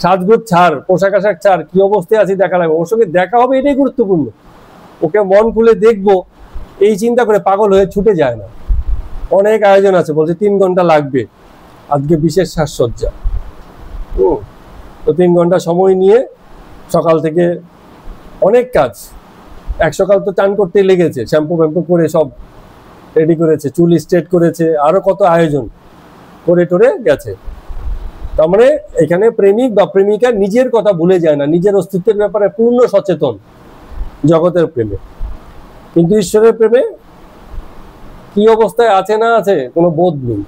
সাজগোজ ছাড়, পোশাক আশাক ছাড়, কি অবস্থায় আছি দেখা লাগবে, ওর সঙ্গে দেখা হবে, এটাই গুরুত্বপূর্ণ। ওকে মন খুলে দেখবো এই চিন্তা করে পাগল হয়ে ছুটে যায় না। অনেক আয়োজন আছে, বলছে 3 ঘন্টা লাগবে, আজকে বিশেষ সাজসজ্জা। তো 3 ঘন্টা সময় নিয়ে সকাল থেকে অনেক কাজ, এক সকাল তো চান করতেই লেগেছে, শ্যাম্পু ফ্যাম্পু করে সব রেডি করেছে, চুল স্ট্রেট করেছে, আরো কত আয়োজন করে টোরে গেছে। তার মানে এখানে প্রেমিক বা প্রেমিকা নিজের কথা ভুলে যায় না, নিজের অস্তিত্বের ব্যাপারে পূর্ণ সচেতন জগতের প্রেমে। কিন্তু ঈশ্বরের প্রেমে কি অবস্থায় আছে না আছে কোনো বোধ নেই।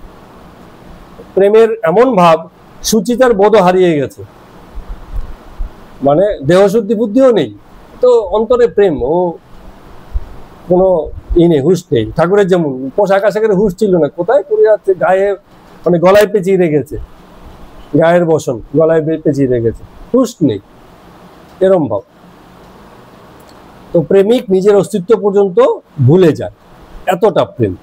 প্রেমের এমন ভাব, সুচিতার বোধও হারিয়ে গেছে, মানে দেহশুদ্ধি বুদ্ধিও নেই, তো অন্তরে প্রেম, ও কোনো নেই, হুঁশ নেই। ঠাকুরের যেমন পোশাক আশাকের হুঁশ ছিল না, কোথায় করে যাচ্ছে, গায়ে মানে গলায় পেঁচিয়ে রেখেছে, গায়ের বসন গলায় পেঁচিয়ে রেখেছে, হুঁশ নেই, এরম ভাব। তো প্রেমিক নিজের অস্তিত্ব পর্যন্ত ভুলে যায়, এতটা প্রেম।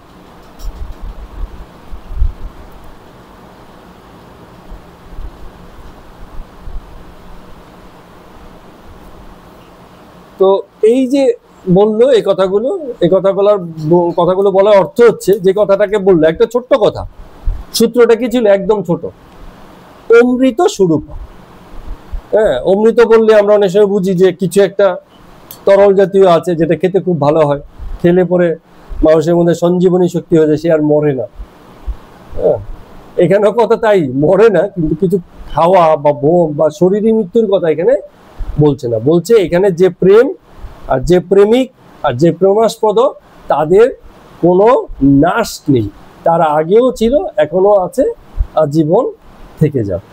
তো এই যে বললো এই কথাগুলো বলার অর্থ হচ্ছে, যে কথাটাকে বললো একটা ছোট্ট কথা, সূত্রটা কি ছিল, একদম ছোট, অমৃত স্বরূপ। হ্যাঁ, অমৃত বললে আমরা অনেক সময় বুঝি যে কিছু একটা তরল জাতীয় আছে যেটা খেতে খুব ভালো হয়, খেলে পরে মানুষের মধ্যে সঞ্জীবনী শক্তি হয়ে যায়, সে আর মরে না। হ্যাঁ, এখানেও কথা তাই, মরে না, কিন্তু কিছু খাওয়া বা ভোগ বা শরীরী মৃত্যুর কথা এখানে বলছে না, বলছে এখানে যে প্রেম আর যে প্রেমিক আর যে প্রেমাস্পদ তাদের কোনো নাশ নেই, তারা আগেও ছিল, এখনো আছে, আজীবন থেকে যাবে,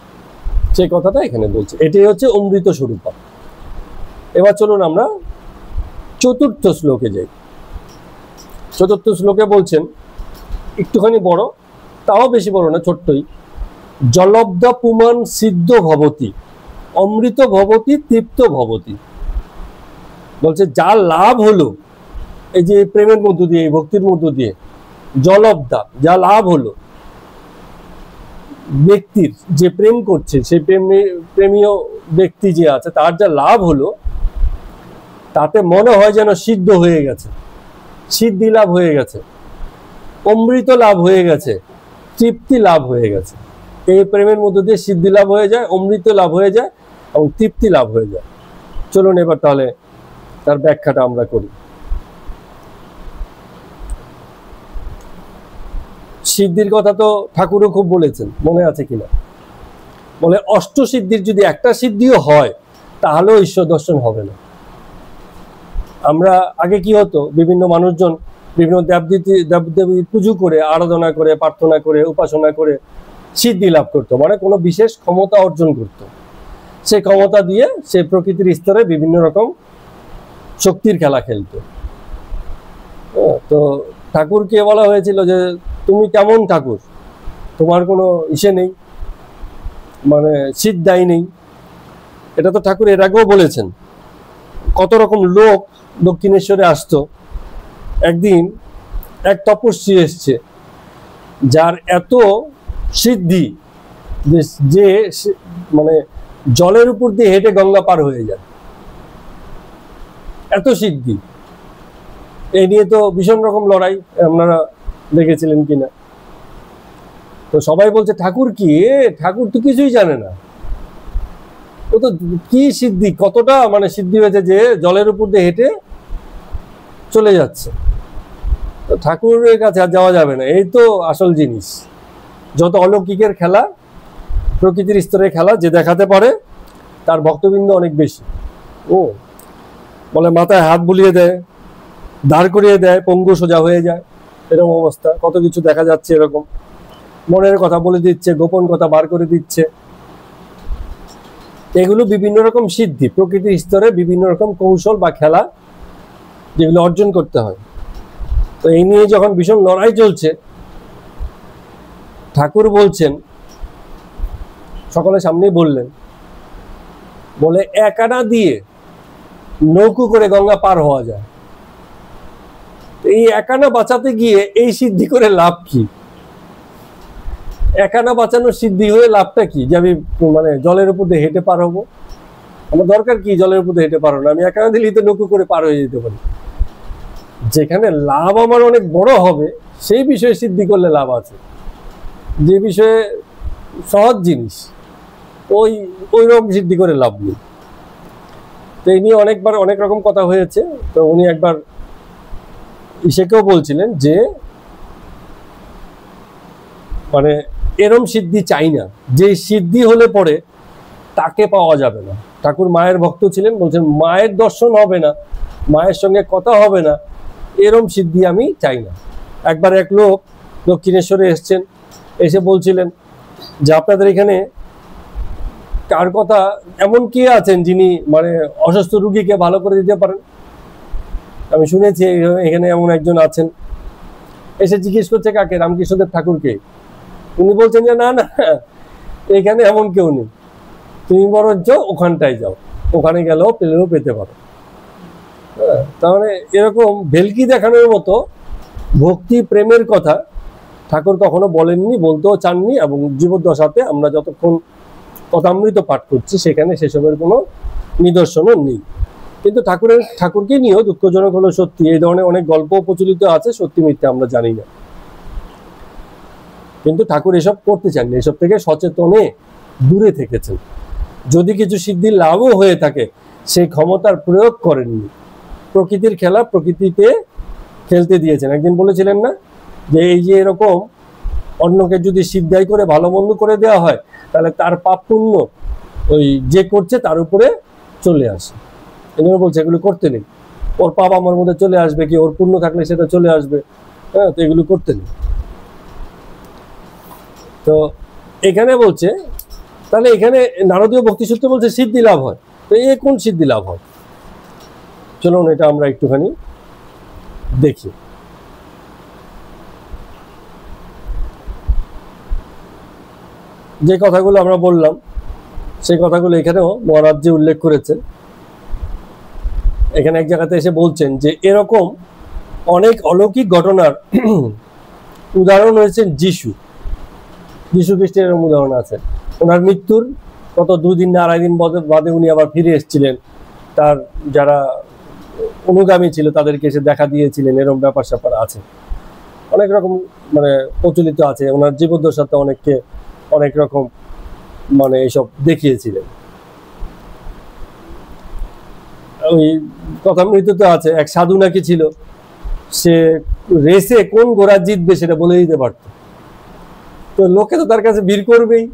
সেই কথাটা এখানে বলছে। এটাই হচ্ছে অমৃত স্বরূপা। এবার চলুন আমরা চতুর্থ শ্লোকে যাই। চতুর্থ শ্লোকে বলছেন, একটুখানি বড়, তাও বেশি বড় না, ছোট্টই। জলব্ধা পুমান সিদ্ধ ভবতি, অমৃত ভবতি তৃপ্ত ভবতি। বলছে যা লাভ হলো এই যে প্রেমের মধ্য দিয়ে, এই ভক্তির মধ্য দিয়ে, জলব্ধা যা লাভ হলো ব্যক্তির, যে প্রেম করছে সেই প্রেমীয় ব্যক্তি যে আছে তার যা লাভ হলো, তাতে মনে হয় যেন সিদ্ধ হয়ে গেছে, সিদ্ধি লাভ হয়ে গেছে, অমৃত লাভ হয়ে গেছে, তৃপ্তি লাভ হয়ে গেছে। এই প্রেমের মধ্য দিয়ে সিদ্ধি লাভ হয়ে যায়, অমৃত লাভ হয়ে যায় এবং তৃপ্তি লাভ হয়ে যায়। চলুন এবার তাহলে তার ব্যাখ্যাটা আমরা করি। সিদ্ধির কথা তো ঠাকুরও খুব বলেছেন, মনে আছে কিনা? বলে অষ্ট সিদ্ধির যদি একটা সিদ্ধিও হয় তাহলেও ঈশ্বর দর্শন হবে না। আমরা আগে কি হতো, বিভিন্ন মানুষজন বিভিন্ন দেবদেবী পুজো করে, আরাধনা করে, প্রার্থনা করে, উপাসনা করে সিদ্ধি লাভ করতো, মানে কোনো বিশেষ ক্ষমতা অর্জন করত। সেই ক্ষমতা দিয়ে সে প্রকৃতির স্তরে বিভিন্ন রকম শক্তির খেলা খেলতো। তো ঠাকুরকে বলা হয়েছিল যে তুমি কেমন ঠাকুর, তোমার কোনো ইসে নেই, মানে সিদ্ধাই নেই। এটা তো ঠাকুর এর আগেও বলেছেন। কত রকম লোক দক্ষিণেশ্বরে আসতো। একদিন এক তপস্বী এসছে, যার এত সিদ্ধি যে মানে জলের উপর দিয়ে হেঁটে গঙ্গা পার হয়ে যায়, এত সিদ্ধি। এই নিয়ে তো ভীষণ রকম লড়াই, আপনারা দেখেছিলেন কিনা। তো সবাই বলছে ঠাকুর কি, ঠাকুর তো কিছুই জানে না, ও তো কি সিদ্ধি, কতটা মানে সিদ্ধি হয়েছে যে জলের উপর দিয়ে হেঁটে চলে যাচ্ছে। তো ঠাকুরের কাছে আর যাওয়া যাবে না, এই তো আসল জিনিস। যত অলৌকিকের খেলা, প্রকৃতির স্তরের খেলা যে দেখাতে পারে তার ভক্তবৃন্দ অনেক বেশি। ও বলে মাথায় হাত বুলিয়ে দেয়, দাঁড় করিয়ে দেয়, পঙ্গু সোজা হয়ে যায়, এরকম অবস্থা। কত কিছু দেখা যাচ্ছে এরকম, মনের কথা বলে দিচ্ছে, গোপন কথা বার করে দিচ্ছে। এগুলো বিভিন্ন রকম সিদ্ধি, প্রকৃতির স্তরে বিভিন্ন রকম কৌশল বা খেলা যেগুলো অর্জন করতে হয়। তো এই নিয়ে যখন ভীষণ লড়াই চলছে, ঠাকুর বলছেন, সকলের সামনেই বললেন, বলে এক আনা দিয়ে নৌকো করে গঙ্গা পার হওয়া যায়। এই এক আনা বাঁচাতে গিয়ে এই সিদ্ধি করে লাভ কি? এক আনা বাঁচানোর সিদ্ধি হয়ে লাভটা কি? যে আমি মানে জলের উপর দিয়ে হেঁটে পার হবো, আমার দরকার কি জলের উপর দিয়ে হেঁটে পার হবো? আমি এক আনা দিলেই তো নৌকো করে পার হয়ে যেতে পারি। যেখানে লাভ আমার অনেক বড় হবে সেই বিষয়ে সিদ্ধি করলে লাভ আছে, যে বিষয়ে সহজ জিনিস ওই রকম সিদ্ধি করে লাভ নেই। তো এই নিয়ে অনেকবার অনেক রকম কথা হয়েছে। তো উনি একবার ইসেকেও বলছিলেন যে মানে এরম সিদ্ধি চাই না, যে সিদ্ধি হলে পরে তাকে পাওয়া যাবে না। ঠাকুর মায়ের ভক্ত ছিলেন, বলছেন মায়ের দর্শন হবে না, মায়ের সঙ্গে কথা হবে না, এরম সিদ্ধি আমি চাই না। একবার এক লোক দক্ষিণেশ্বরে এসছেন, এসে বলছিলেন যে আপনাদের এখানে কার কথা, এমন কে আছেন যিনি মানে অসুস্থ রুগীকে ভালো করে দিতে পারেন? আমি শুনেছি এখানে এমন একজন আছেন। এসে জিজ্ঞেস করছে কাকে? রামকৃষ্ণদেব ঠাকুরকে। উনি বলছেন যে না না, এখানে এমন কেউ নেই, তুমি বরঞ্চ ওখানটায় যাও, ওখানে গেলেও পেলেও পেতে পারো। তাহলে এরকম ভেলকি দেখানোর মতো ভক্তি প্রেমের কথা ঠাকুর কখনো বলেননি, বলতেও চাননি। এবং জীবদ্দশাতে আমরা যতক্ষণ কথামৃত পাঠ করছি সেখানে সেসবের কোনো নিদর্শনও নেই। কিন্তু ঠাকুরকে নিয়েও দুঃখজনক হলো সত্যি, এই ধরনের অনেক গল্প প্রচলিত আছে, সত্যি মিথ্যে আমরা জানি না। কিন্তু ঠাকুর এসব করতে চাননি, এসব থেকে সচেতনে দূরে থেকেছেন। যদি কিছু সিদ্ধির লাভও হয়ে থাকে সেই ক্ষমতার প্রয়োগ করেননি। প্রকৃতির খেলা প্রকৃতিতে খেলতে দিয়েছেন। একদিন বলেছিলেন না যে এই যে এরকম অন্যকে যদি সিদ্ধাই করে ভালো মন্দ করে দেওয়া হয় তাহলে তার পাপ পুণ্য ওই যে করছে তার উপরে চলে আসে। এই জন্য বলছে এগুলো করতে নেই। ওর পাপ আমার মধ্যে চলে আসবে, কি ওর পুণ্য থাকলে সেটা চলে আসবে, হ্যাঁ, তো এগুলো করতে নেই। তো এখানে বলছে, তাহলে এখানে নারদীয় ভক্তিসূত্রে বলছে সিদ্ধি লাভ হয়, তো এ কোন সিদ্ধি লাভ হয়? চলুন এটা আমরা একটুখানি দেখি। যে কথাগুলো আমরা বললাম সেই কথাগুলো এখানেও মহারাজ জি উল্লেখ করেছেন। এখানে এক জায়গাতে এসে বলছেন যে এরকম অনেক অলৌকিক ঘটনার উদাহরণ হয়েছেন যীশু খ্রিস্টের এরকম উদাহরণ আছে। ওনার মৃত্যুর কত 2 দিন না 2.5 দিন বাদে উনি আবার ফিরে এসেছিলেন, তার যারা অনুগামী ছিল তাদেরকে এসে দেখা দিয়েছিলেন, এরকম ব্যাপার স্যাপার আছে, অনেক রকম মানে প্রচলিত আছে। ওনার জীবদ্দশাতে অনেককে অনেক রকম মানে এইসব দেখিয়েছিলেন। ওই কথা মৃত্যুতে আছে, এক সাধু নাকি ছিল, সে রেসে কোন ঘোড়া জিতবে সেটা বলে দিতে পারত। তো লোকে তো তার কাছে ভিড় করবেই।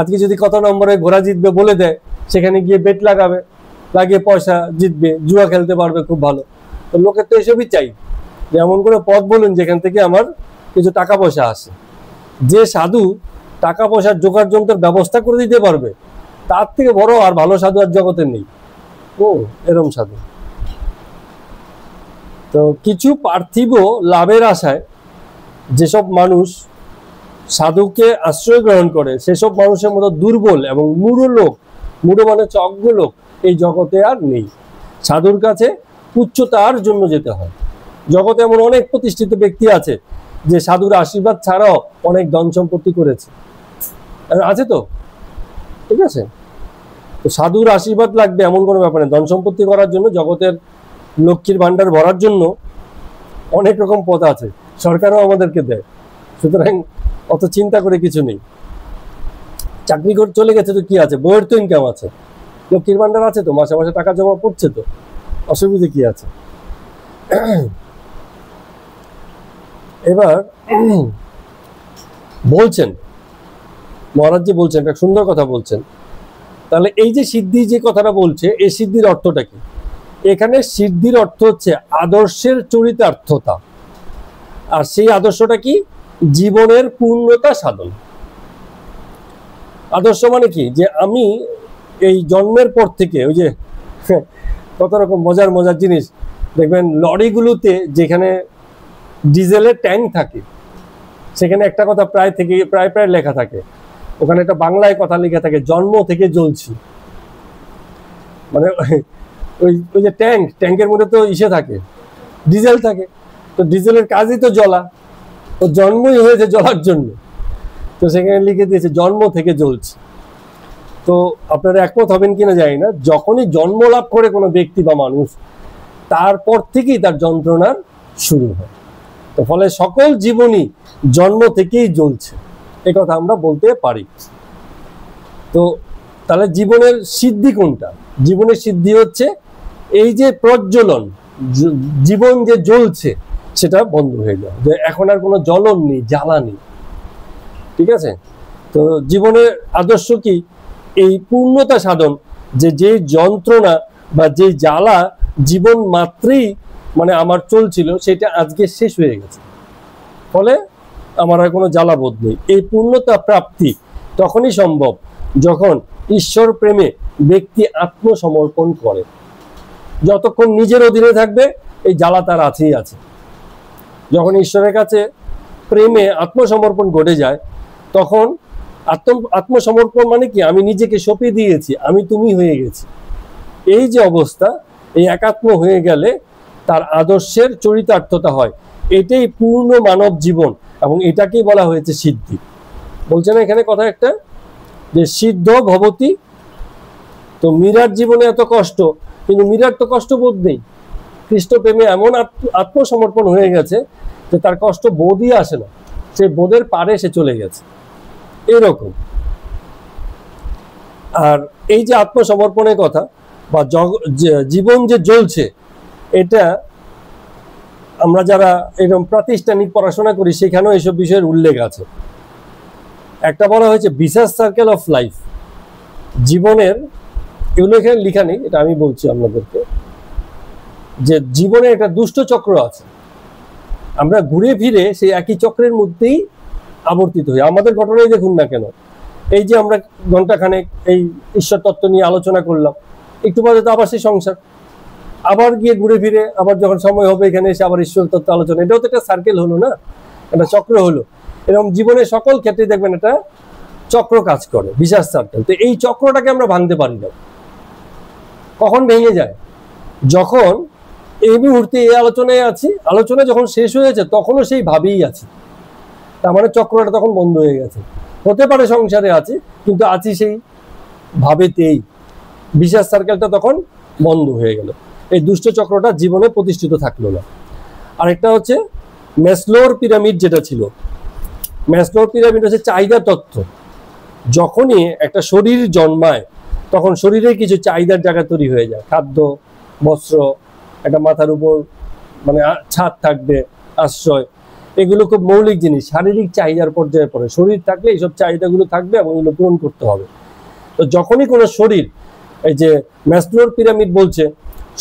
আজকে যদি কত নম্বরে ঘোড়া জিতবে বলে দেয়, সেখানে গিয়ে বেট লাগাবে, লাগিয়ে পয়সা জিতবে, জুয়া খেলতে পারবে খুব ভালো। তো লোকের তো এসবই চাই, যে এমন করে পথ বলুন যেখান থেকে আমার কিছু টাকা পয়সা আসে। যে সাধু টাকা পয়সার জোগাড় যন্ত্রের ব্যবস্থা করে দিতে পারবে, তার থেকে বড় আর ভালো সাধু আর জগতে নেই। ও এরম সাধু। তো কিছু পার্থিব লাভের আশায় যেসব মানুষ সাধুকে আশ্রয় গ্রহণ করে, সেসব মানুষের মতো দুর্বল এবং মূঢ় লোক, মূঢ় মানে অজ্ঞ লোক এই জগতে আর নেই। সাধুর কাছে উচ্চতার জন্য যেতে হয়। জগতে এমন অনেক প্রতিষ্ঠিত ব্যক্তি আছে যে সাধুর আশীর্বাদ ছাড়াও অনেক ধন সম্পত্তি করেছে, আছে তো, ঠিক আছে। তো সাধুর আশীর্বাদ লাগবে এমন কোনো ব্যাপার নেই। ধন সম্পত্তি করার জন্য, জগতের লক্ষ্মীর ভান্ডার ভরার জন্য অনেক রকম পথ আছে, সরকারও আমাদেরকে দেয়। সুতরাং অত চিন্তা করে কিছু নেই। চাকরি করে চলে গেছে তো কি আছে, বইয়ের তো ইনকাম আছে, লক্ষ্মীর ভান্ডার আছে তো, মাসে মাসে টাকা জমা পড়ছে তো, অসুবিধে কি আছে। এবার বলছেন মহারাজ জি, বলছেন একটা সুন্দর কথা বলছেন। তাহলে এই যে সিদ্ধি যে কথাটা বলছে, এই সিদ্ধির অর্থটা কি? এখানে সিদ্ধির অর্থ হচ্ছে আদর্শের চরিতার্থতা। আর সেই আদর্শটা কি? জীবনের পূর্ণতা সাধন। আদর্শ মানে কি? যে আমি এই জন্মের পর থেকে, ওই যে কত রকম মজার মজার জিনিস দেখবেন লরিগুলোতে, যেখানে ডিজেলের ট্যাঙ্ক থাকে, সেখানে একটা কথা প্রায় লেখা থাকে। ওখানে একটা বাংলায় কথা লেখা থাকে, জন্ম থেকে জ্বলছি। মানে ওই যে ট্যাঙ্কের মধ্যে তো ইসে থাকে, ডিজেল থাকে, তো ডিজেলের কাজই তো জ্বলা, তো জন্মই হয়েছে জ্বলার জন্য। তো সেখানে লিখে দিয়েছে জন্ম থেকে জ্বলছে। তো আপনারা একমত হবেন কিনা জানি না, যখনই জন্ম লাভ করে কোনো ব্যক্তি বা মানুষ, তারপর থেকেই তার যন্ত্রণার শুরু হয়। তো ফলে সকল জীবনই জন্ম থেকেই জ্বলছে, এ কথা আমরা বলতে পারি। তো তাহলে জীবনের সিদ্ধি কোনটা? জীবনের সিদ্ধি হচ্ছে এই যে প্রজ্বলন, জীবন যে জ্বলছে সেটা বন্ধ হয়ে যায়, যে এখন আর কোনো জ্বলন নেই, জ্বালা নেই, ঠিক আছে। তো জীবনের আদর্শ কি? এই পূর্ণতা সাধন, যে যন্ত্রণা বা যে জ্বালা জীবন মাত্রেই মানে আমার চলছিল, সেটা আজকে শেষ হয়ে গেছে, ফলে আমার আর কোনো জ্বালা বোধ নেই। এই পূর্ণতা প্রাপ্তি তখনই সম্ভব যখন ঈশ্বর প্রেমে ব্যক্তি আত্মসমর্পণ করে। যতক্ষণ নিজের অধীনে থাকবে, এই জ্বালা তার আছেই আছে। যখন ঈশ্বরের কাছে প্রেমে আত্মসমর্পণ ঘটে যায়, তখন আত্মসমর্পণ মানে কি? আমি নিজেকে সঁপে দিয়েছি, আমি তুমি হয়ে গেছি। এই যে অবস্থা, এই একাত্ম হয়ে গেলে তার আদর্শের চরিতার্থতা হয়। এটাই পূর্ণ মানব জীবন, এবং এটাকেই বলা হয়েছে সিদ্ধি। বলছে না এখানে কথা একটা, যে সিদ্ধ ভবতি। তো মীরার জীবনে এত কষ্ট, কিন্তু মীরার তো কষ্ট বোধ নেই। কৃষ্ণ প্রেমে এমন আত্মসমর্পণ হয়ে গেছে যে তার কষ্ট বোধই আসে না, সে বোধের পারে সে চলে গেছে, এরকম। আর এই যে আত্মসমর্পণের কথা বা জীবন যে জ্বলছে, এটা আমরা যারা এরকম প্রাতিষ্ঠানিক পড়াশোনা করি, সেখানেও এইসব বিষয়ের উল্লেখ আছে। একটা বলা হয়েছে ভিসাস সার্কেল অফ লাইফ, জীবনের এগুলো এখানে লেখা নেই, এটা আমি বলছি আপনাদেরকে, যে জীবনে একটা দুষ্ট চক্র আছে, আমরা ঘুরে ফিরে সেই একই চক্রের মধ্যেই আবর্তিত হই। আমাদের ঘটনাই দেখুন না কেন, এই যে আমরা ঘন্টাখানেক এই ঈশ্বর তত্ত্ব নিয়ে আলোচনা করলাম, একটু বাদে তো আবার সেই সংসার, আবার গিয়ে ঘুরে ফিরে আবার যখন সময় হবে এখানে এসে আবার ঈশ্বর তত্ত্ব আলোচনা, এটাও তো একটা সার্কেল হলো না, একটা চক্র হলো। এরকম জীবনের সকল ক্ষেত্রে দেখবেন এটা চক্র কাজ করে, বিশাল সার্কেল। তো এই চক্রটাকে আমরা ভাঙতে পারি না। কখন ভেঙে যায়? যখন এই মুহূর্তে এই আলোচনায় আছি, আলোচনা যখন শেষ হয়েছে তখনও সেই ভাবেই আছি, তার মানে চক্রটা তখন বন্ধ হয়ে গেছে। হতে পারে সংসারে আছি, কিন্তু আছি সেই ভাবেতেই, বিশাল সার্কেলটা তখন বন্ধ হয়ে গেল, এই দুষ্ট চক্রটা জীবনে প্রতিষ্ঠিত থাকলো না। আরেকটা হচ্ছে ম্যাসলোর পিরামিড, যেটা ছিল ম্যাসলোর পিরামিড হচ্ছে চাহিদা তত্ত্ব। যখনই একটা শরীর জন্মায় তখন শরীরে কিছু চাহিদার জায়গা তৈরি হয়ে যায়, খাদ্য, বস্ত্র, একটা মাথার উপর মানে ছাদ থাকবে, আশ্রয়, এগুলো খুব মৌলিক জিনিস, শারীরিক চাহিদার পর্যায়ে পড়ে। শরীর থাকলে এইসব চাহিদাগুলো থাকবে এবং এগুলো পূরণ করতে হবে। তো যখনই কোনো শরীর, এই যে ম্যাসলোর পিরামিড বলছে,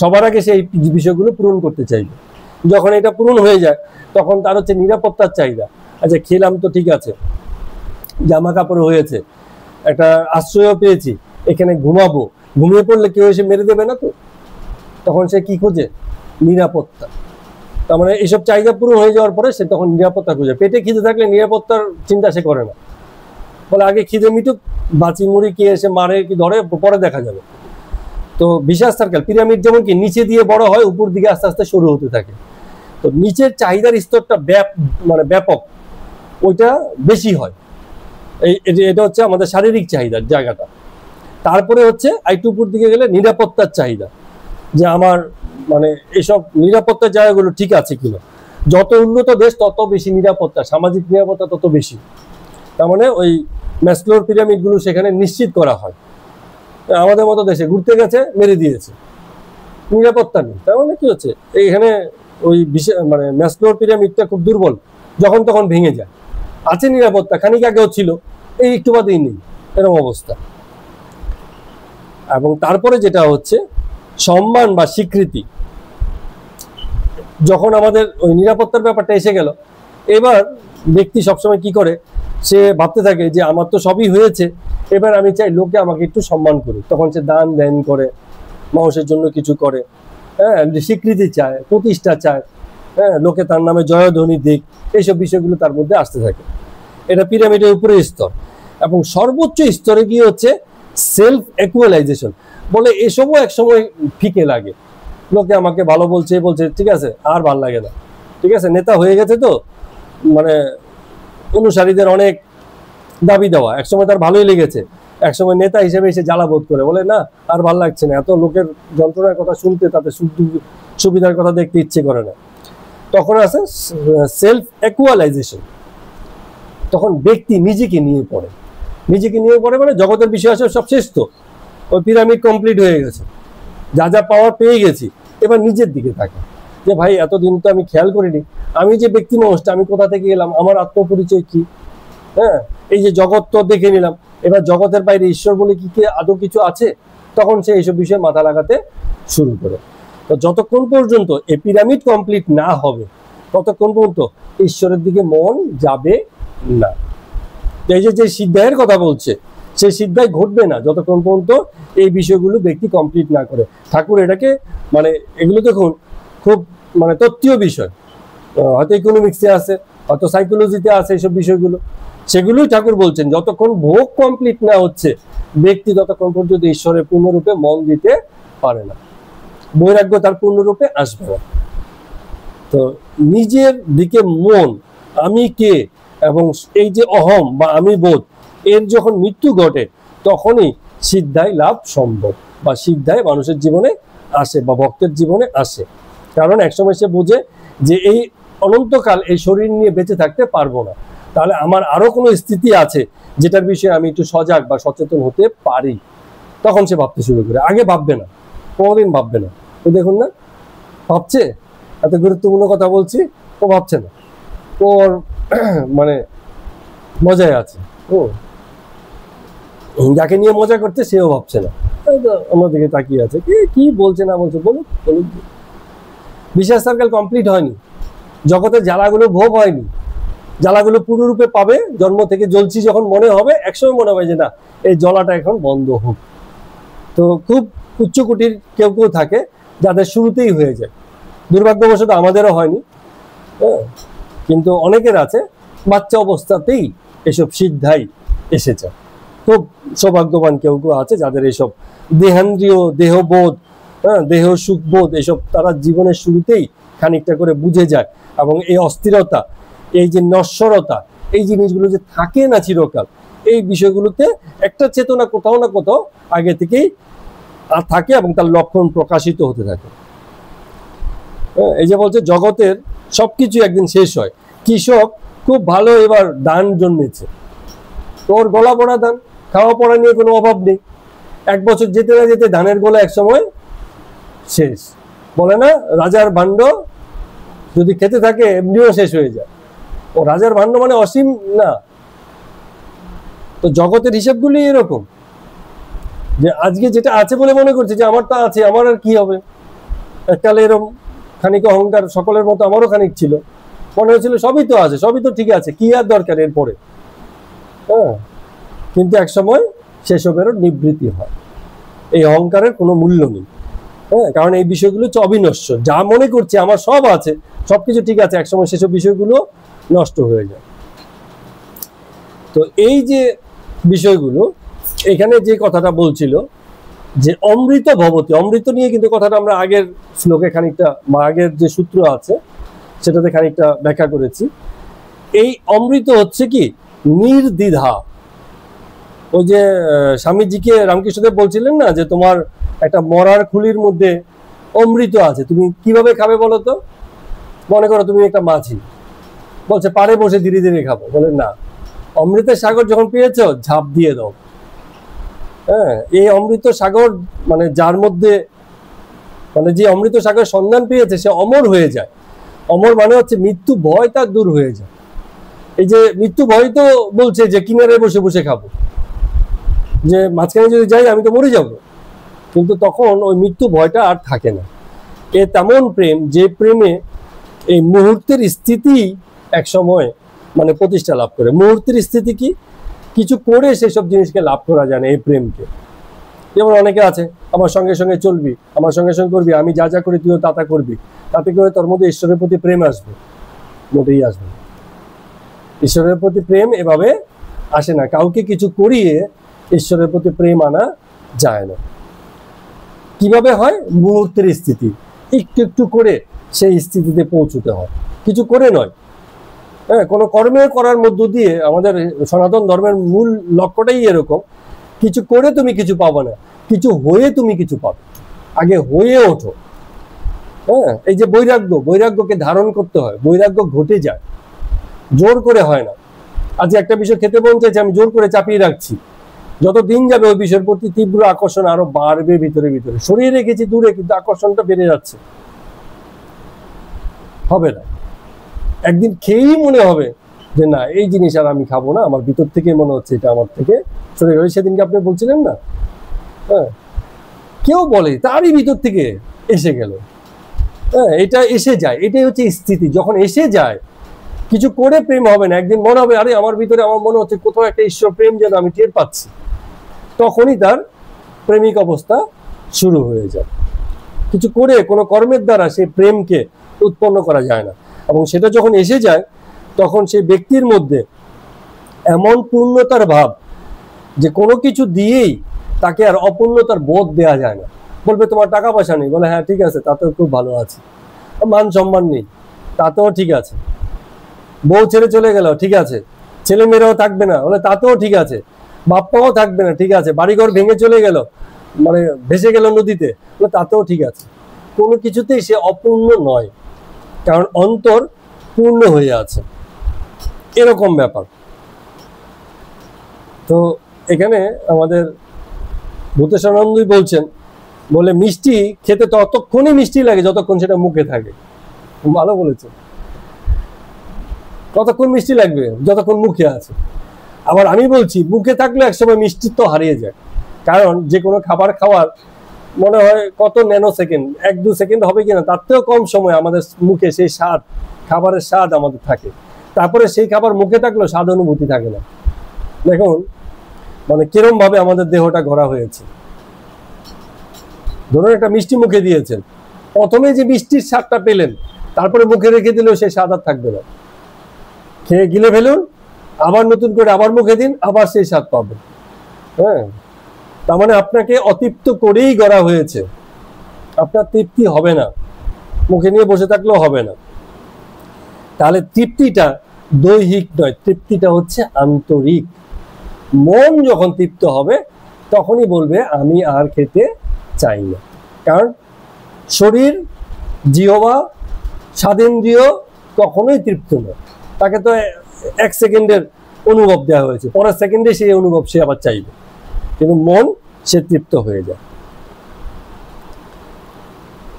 সবার আগে সেই বিষয়গুলো পূরণ করতে চাইবে। যখন এটা পূরণ হয়ে যায় তখন তার হচ্ছে নিরাপত্তার চাহিদা। আচ্ছা, খেলাম তো ঠিক আছে, জামা কাপড় হয়েছে, একটা আশ্রয় পেয়েছি, এখানে ঘুমাবো, ঘুমিয়ে পড়লে কেউ এসে মেরে দেবে না তো, তখন সে কি খোঁজে? নিরাপত্তা। তার মানে এইসব চাহিদা পূরণ হয়ে যাওয়ার পরে সে তখন নিরাপত্তা খোঁজে। পেটে খিদে থাকলে নিরাপত্তার চিন্তা সে করে না, বলে আগে খিদে মিটুক, বাঁচি মুড়ি কে এসে মারে কি ধরে পরে দেখা যাবে। তো বিশাল সার্কেল পিরামিড যেমন কি নিচে দিয়ে বড় হয়, উপর দিকে আস্তে আস্তে সরু হতে থাকে। তো নিচের চাহিদার স্তরটা মানে ব্যাপক, ওইটা বেশি হয়। এটা হচ্ছে আমাদের শারীরিক চাহিদার জায়গাটা। তারপরে হচ্ছে আরেকটু উপর দিকে গেলে নিরাপত্তার চাহিদা, যে আমার মানে এসব নিরাপত্তার জায়গাগুলো ঠিক আছে কিনা। যত উন্নত দেশ তত বেশি নিরাপত্তা, সামাজিক নিরাপত্তা তত বেশি। তার মানে ওই ম্যাসলোর পিরামিডগুলো সেখানে নিশ্চিত করা হয়। আমাদের মতো দেশে ঘুরতে গেছে, মেরে দিয়েছে, নিরাপত্তা নেই। তার মানে কি হচ্ছে, এইখানে ওই মানে ম্যাসলোর পিরামিডটা খুব দুর্বল, যখন তখন ভেঙে যায়। আছে নিরাপত্তা, খানিক আগেও ছিল, এই একটু বাদেই নেই, এরকম অবস্থা। এবং তারপরে যেটা হচ্ছে সম্মান বা স্বীকৃতি। যখন আমাদের ওই নিরাপত্তার ব্যাপারটা এসে গেল, এবার ব্যক্তি সবসময় কি করে, সে ভাবতে থাকে যে আমার তো সবই হয়েছে, এবার আমি চাই লোকে আমাকে একটু সম্মান করুক। তখন সে দান ধ্যান করে, মানুষের জন্য কিছু করে, হ্যাঁ, স্বীকৃতি চায়, প্রতিষ্ঠা চায়, হ্যাঁ, লোকে তার নামে জয়ধ্বনি দিক, এইসব বিষয়গুলো তার মধ্যে আসতে থাকে। এটা পিরামিডের উপরে স্তর। এবং সর্বোচ্চ স্তরে গিয়ে হচ্ছে সেলফ অ্যাকুয়ালাইজেশন বলে। এসবও এক সময় ফিকে লাগে, লোকে আমাকে ভালো বলছে, ঠিক আছে, আর ভাল লাগে না, ঠিক আছে, নেতা হয়ে গেছে তো মানে অনুসারীদের অনেক দাবি দেওয়া, একসময় তার ভালোই লেগেছে, একসময় নেতা হিসেবে এসে জ্বালা বোধ করে, বলে না আর ভাল লাগছে না, এত লোকের যন্ত্রণার কথা শুনতে, তাতে সুবিধার কথা দেখতে ইচ্ছে করে না। তখন আছে সেলফ অ্যাকুয়ালাইজেশন। তখন ব্যক্তি নিজেকে নিয়ে পড়ে, মানে জগতের বিষয় আছে সব শেষ, তো ওই পিরামিড কমপ্লিট হয়ে গেছে, যা যা পাওয়ার পেয়ে গেছি, এবার নিজের দিকে থাকে, যে ভাই এতদিন তো আমি খেয়াল করিনি, আমি যে ব্যক্তি মানুষটা, আমি কোথা থেকে এলাম, আমার আত্মপরিচয় কি, হ্যাঁ, এই যে জগৎ তো দেখে নিলাম, এবার জগতের বাইরে ঈশ্বর বলে কি আদৌ কিছু আছে? তখন সে এইসব বিষয়ে মাথা লাগাতে শুরু করে। তো যতক্ষণ পর্যন্ত এই পিরামিড কমপ্লিট না হবে ততক্ষণ পর্যন্ত ঈশ্বরের দিকে মন যাবে না। এই যে সিদ্ধায়ের কথা বলছে, সেই সিদ্ধায় ঘটবে না যতক্ষণ পর্যন্ত এই বিষয়গুলো ব্যক্তি কমপ্লিট না করে। ঠাকুর এটাকে মানে এগুলো দেখুন খুব মানে তত্ত্বীয় বিষয়, হয়তো ইকোনমিক্সে আছে, হয়তো সাইকোলজিতে আছে এইসব বিষয়গুলো, সেগুলোই ঠাকুর বলছেন যতক্ষণ ভোগ কমপ্লিট না হচ্ছে ব্যক্তি ততক্ষণ পর্যন্ত ঈশ্বরের পূর্ণরূপে মন দিতে পারে না, বৈরাগ্য তার পূর্ণরূপে আসবে না। তো নিজের দিকে মন, আমি কে এবং এই যে অহম বা আমি বোধ, এর যখন মৃত্যু ঘটে তখনই সিদ্ধায় লাভ সম্ভব, বা সিদ্ধায় মানুষের জীবনে আসে বা ভক্তের জীবনে আসে। কারণ একসময় সে বোঝে যে এই অনন্তকাল এই শরীর নিয়ে বেঁচে থাকতে পারবো না, তাহলে আমার আরো কোনো স্থিতি আছে যেটার বিষয়ে আমি একটু সজাগ বা সচেতন হতে পারি। তখন সে ভাবতে শুরু করে, আগে ভাববে না, কোনোদিন ভাববে না। তো দেখুন না, ভাবছে, এত গুরুত্বপূর্ণ কথা বলছি, ও ভাবছে না, ওর মানে মজায় আছে, যাকে নিয়ে মজা করতে সেও ভাবছে না। অন্যদিকে তাকিয়ে আছে, কি বলছে না বলছে, বলুক বলুক। বিশ্বাস সার্কেল কমপ্লিট হয়নি, জগতের জ্বালাগুলো ভোগ হয়নি, জ্বালাগুলো পুরোরূপে পাবে। জন্ম থেকে জ্বলছি যখন মনে হবে, একসময় মনে হবে যে না, এই জ্বলাটা এখন বন্ধ হোক। তো খুব উচ্চকোটির কেউ কেউ থাকে যাদের শুরুতেই হয়ে যায়, দুর্ভাগ্যবশত আমাদেরও হয়নি, কিন্তু অনেকের আছে বাচ্চা অবস্থাতেই এসব সিদ্ধাই এসেছে। খুব সৌভাগ্যবান কেউ কেউ আছে যাদের এসব দেহেন্দ্রীয়, দেহবোধ, দেহ সুখবোধ এসব তারা জীবনের শুরুতেই খানিকটা করে বুঝে যায়। এবং এই অস্থিরতা, এই যে নশ্বরতা, এই জিনিসগুলো যে থাকে না চিরকাল, এই বিষয়গুলোতে একটা চেতনা কোথাও না কোথাও আগে থেকেই থাকে এবং তার লক্ষণ প্রকাশিত হতে থাকে। এই যে বলছে জগতের সবকিছু একদিন শেষ হয়। কৃষক খুব ভালো এবার ধান জন্মেছে, তোর গলা পড়া ধান, খাওয়া পড়া নিয়ে কোনো অভাব নেই। 1 বছর যেতে না যেতে ধানের গোলা এক সময় শেষ। বলে না রাজার ভাণ্ড যদি খেতে থাকে এমনিও শেষ হয়ে যায়। ও রাজার ভাণ্ড মানে অসীম না। তো জগতের হিসাবগুলি এরকম যে আজকে যেটা আছে বলে মনে করছে যে আমার তা আছে, আমার আর কি হবে। এককালে এরকম খানিক অহংকার সকলের মতো আমারও খানিক ছিল, মনে হয়েছিল সবই তো আছে, সবই তো ঠিক আছে, কি আর দরকার এরপরে। কিন্তু এক সময় সেসবেরও নিবৃত্তি হয়, এই অহংকারের কোনো মূল্য নেই। কারণ এই বিষয়গুলো হচ্ছে অবিনশ্বর। যা মনে করছে আমার সব আছে, সবকিছু ঠিক আছে, একসময় সেসব বিষয়গুলো নষ্ট হয়ে যায়। তো এই যে বিষয়গুলো, এখানে যে কথাটা বলছিল যে অমৃত ভবতি, অমৃত নিয়ে কিন্তু কথাটা আমরা আগের শ্লোকে খানিকটা বা আগের যে সূত্র আছে সেটাতে খানিকটা ব্যাখ্যা করেছি। এই অমৃত হচ্ছে কি নির্দ্বিধা। ওই যে স্বামীজিকে রামকৃষ্ণদেব বলছিলেন না যে তোমার একটা মরার খুলির মধ্যে অমৃত আছে, তুমি কিভাবে খাবে বলো তো? মনে করো তুমি একটা মাছি, বলছে পাড়ে বসে ধীরে ধীরে খাবো, বলে না, অমৃতের সাগর যখন পেয়েছো ঝাঁপ দিয়ে দাও। এই অমৃত সাগর মানে যার মধ্যে মানে যে অমৃত সাগর সন্ধান পেয়েছে সে অমর হয়ে যায়। অমর মানে হচ্ছে মৃত্যু ভয় তার দূর হয়ে যায়। এই যে মৃত্যু ভয় তো বলছে যে কিনারে বসে বসে খাবো, যে মাঝখানে যদি যাই আমি তো মরে যাব, কিন্তু তখন ওই মৃত্যু ভয়টা আর থাকে না। এ তেমন প্রেম যে প্রেমে এই মুহূর্তের স্থিতি এক সময় মানে প্রতিষ্ঠা লাভ করে। মুহূর্তের স্থিতি কি? কিছু করে সেসব জিনিসকে লাভ করা যায় না এই প্রেমকে। যেমন অনেকে আছে আমার সঙ্গে সঙ্গে চলবি, আমার সঙ্গে সঙ্গে করবি, আমি যা যা করি তুইও তা তা করবি, তাতে করে তোর মধ্যে ঈশ্বরের প্রতি প্রেম আসবে? মোটেই আসবে না। ঈশ্বরের প্রতি প্রেম এভাবে আসে না। কাউকে কিছু করিয়ে ঈশ্বরের প্রতি প্রেম আনা যায় না। কিভাবে হয়? মুহূর্তের স্থিতি, একটু একটু করে সেই স্থিতিতে পৌঁছতে হয়, কিছু করে নয়। কোনো কর্মে করার মধ্য দিয়ে আমাদের সনাতন ধর্মের মূল লক্ষ্যটাই এরকম, কিছু করে তুমি কিছু পাবে না, কিছু হয়ে তুমি কিছু পাবে। আগে হয়ে ওঠো। এই যে বৈরাগ্য, বৈরাগ্যকে ধারণ করতে হয়, বৈরাগ্য ঘটে যায়, জোর করে হয় না। আজ একটা বিষয় খেতে মন চাইছে, আমি জোর করে চাপিয়ে রাখছি, যত দিন যাবে ওই বিষয়ের প্রতি তীব্র আকর্ষণ আরো বাড়বে ভিতরে ভিতরে। সরিয়ে রেখেছি দূরে, কিন্তু আকর্ষণটা বেড়ে যাচ্ছে, হবে না। একদিন খেয়েই মনে হবে যে না, এই জিনিস আর আমি খাবো না, আমার ভিতর থেকে মনে হচ্ছে এটা আমার থেকে সরে গেল। সেদিনকে আপনি বলছিলেন না, কেউ বলে তারই ভিতর থেকে এসে গেল। এটা এসে যায়, এটাই হচ্ছে স্থিতি। যখন এসে যায়, কিছু করে প্রেম হবে না, একদিন মনে হবে আরে আমার ভিতরে আমার মনে হচ্ছে কোথাও একটা ঈশ্বর প্রেম যেন আমি টের পাচ্ছি, তখনই তার প্রেমিক অবস্থা শুরু হয়ে যায়। কিছু করে কোনো কর্মের দ্বারা সেই প্রেমকে উৎপন্ন করা যায় না। এবং সেটা যখন এসে যায় তখন সেই ব্যক্তির মধ্যে এমন পূর্ণতার ভাব যে কোনো কিছু দিয়েই তাকে আর অপূর্ণতার বোধ দেয়া যায় না। বলবে তোমার টাকা পয়সা নেই, বলে হ্যাঁ ঠিক আছে, তাতেও খুব ভালো আছে। মান সম্মান নেই, তাতেও ঠিক আছে। বউ ছেড়ে চলে গেল, ঠিক আছে। ছেলে মেয়েরাও থাকবে না, বলে তাতেও ঠিক আছে। বাপ্পাও থাকবে না, ঠিক আছে। বাড়িঘর ভেঙে চলে গেল, মানে ভেসে গেল নদীতে, বলে তাতেও ঠিক আছে। কোনো কিছুতেই সে অপূর্ণ নয়, কারণ অন্তর পূর্ণ হয়ে আছে, এরকম ব্যাপার। তো এখানে আমাদের ভূতেশানন্দই বলছেন, বলে মিষ্টি খেতে ততক্ষণই মিষ্টি লাগে যতক্ষণ সেটা মুখে থাকে। ভালো বলেছেন, কতক্ষণ মিষ্টি লাগবে? যতক্ষণ মুখে আছে। আবার আমি বলছি মুখে থাকলে একসময় মিষ্টি তো হারিয়ে যায়, কারণ যে কোনো খাবার খাওয়ার মনে হয় কত ন্যানো সেকেন্ড, 1-2 সেকেন্ড হবে কিনা, তার থেকেও কম সময় আমাদের মুখে সেই স্বাদ, খাবারের স্বাদ আমাদের থাকে। তারপরে সেই খাবার মুখে থাকলেও স্বাদ অনুভূতি থাকে না। দেখুন মানে কিরম ভাবে আমাদের দেহটা গড়া হয়েছে। ধরুন একটা মিষ্টি মুখে দিয়েছেন, প্রথমে যে মিষ্টির স্বাদটা পেলেন, তারপরে মুখে রেখে দিলেও সেই স্বাদ আর থাকবে না। খেয়ে গিলে ফেলুন, আবার নতুন করে আবার মুখে দিন, আবার সেই স্বাদ পাবেন। হ্যাঁ, তার মানে আপনাকে অতৃপ্ত করেই গড়া হয়েছে, আপনার তৃপ্তি হবে না, মুখে নিয়ে বসে থাকলেও হবে না। তাহলে তৃপ্তিটা দৈহিক নয়, তৃপ্তিটা হচ্ছে আন্তরিক। মন যখন তৃপ্ত হবে তখনই বলবে আমি আর খেতে চাই না। কারণ শরীর, জিহ্বা, স্বাদেন্দ্রিয় কখনোই তৃপ্ত নয়। তাকে তো 1 সেকেন্ডের অনুভব দেওয়া হয়েছে, পরের সেকেন্ডে সেই অনুভব সে আবার চাইবে, কিন্তু মন সে তৃপ্ত হয়ে যায়।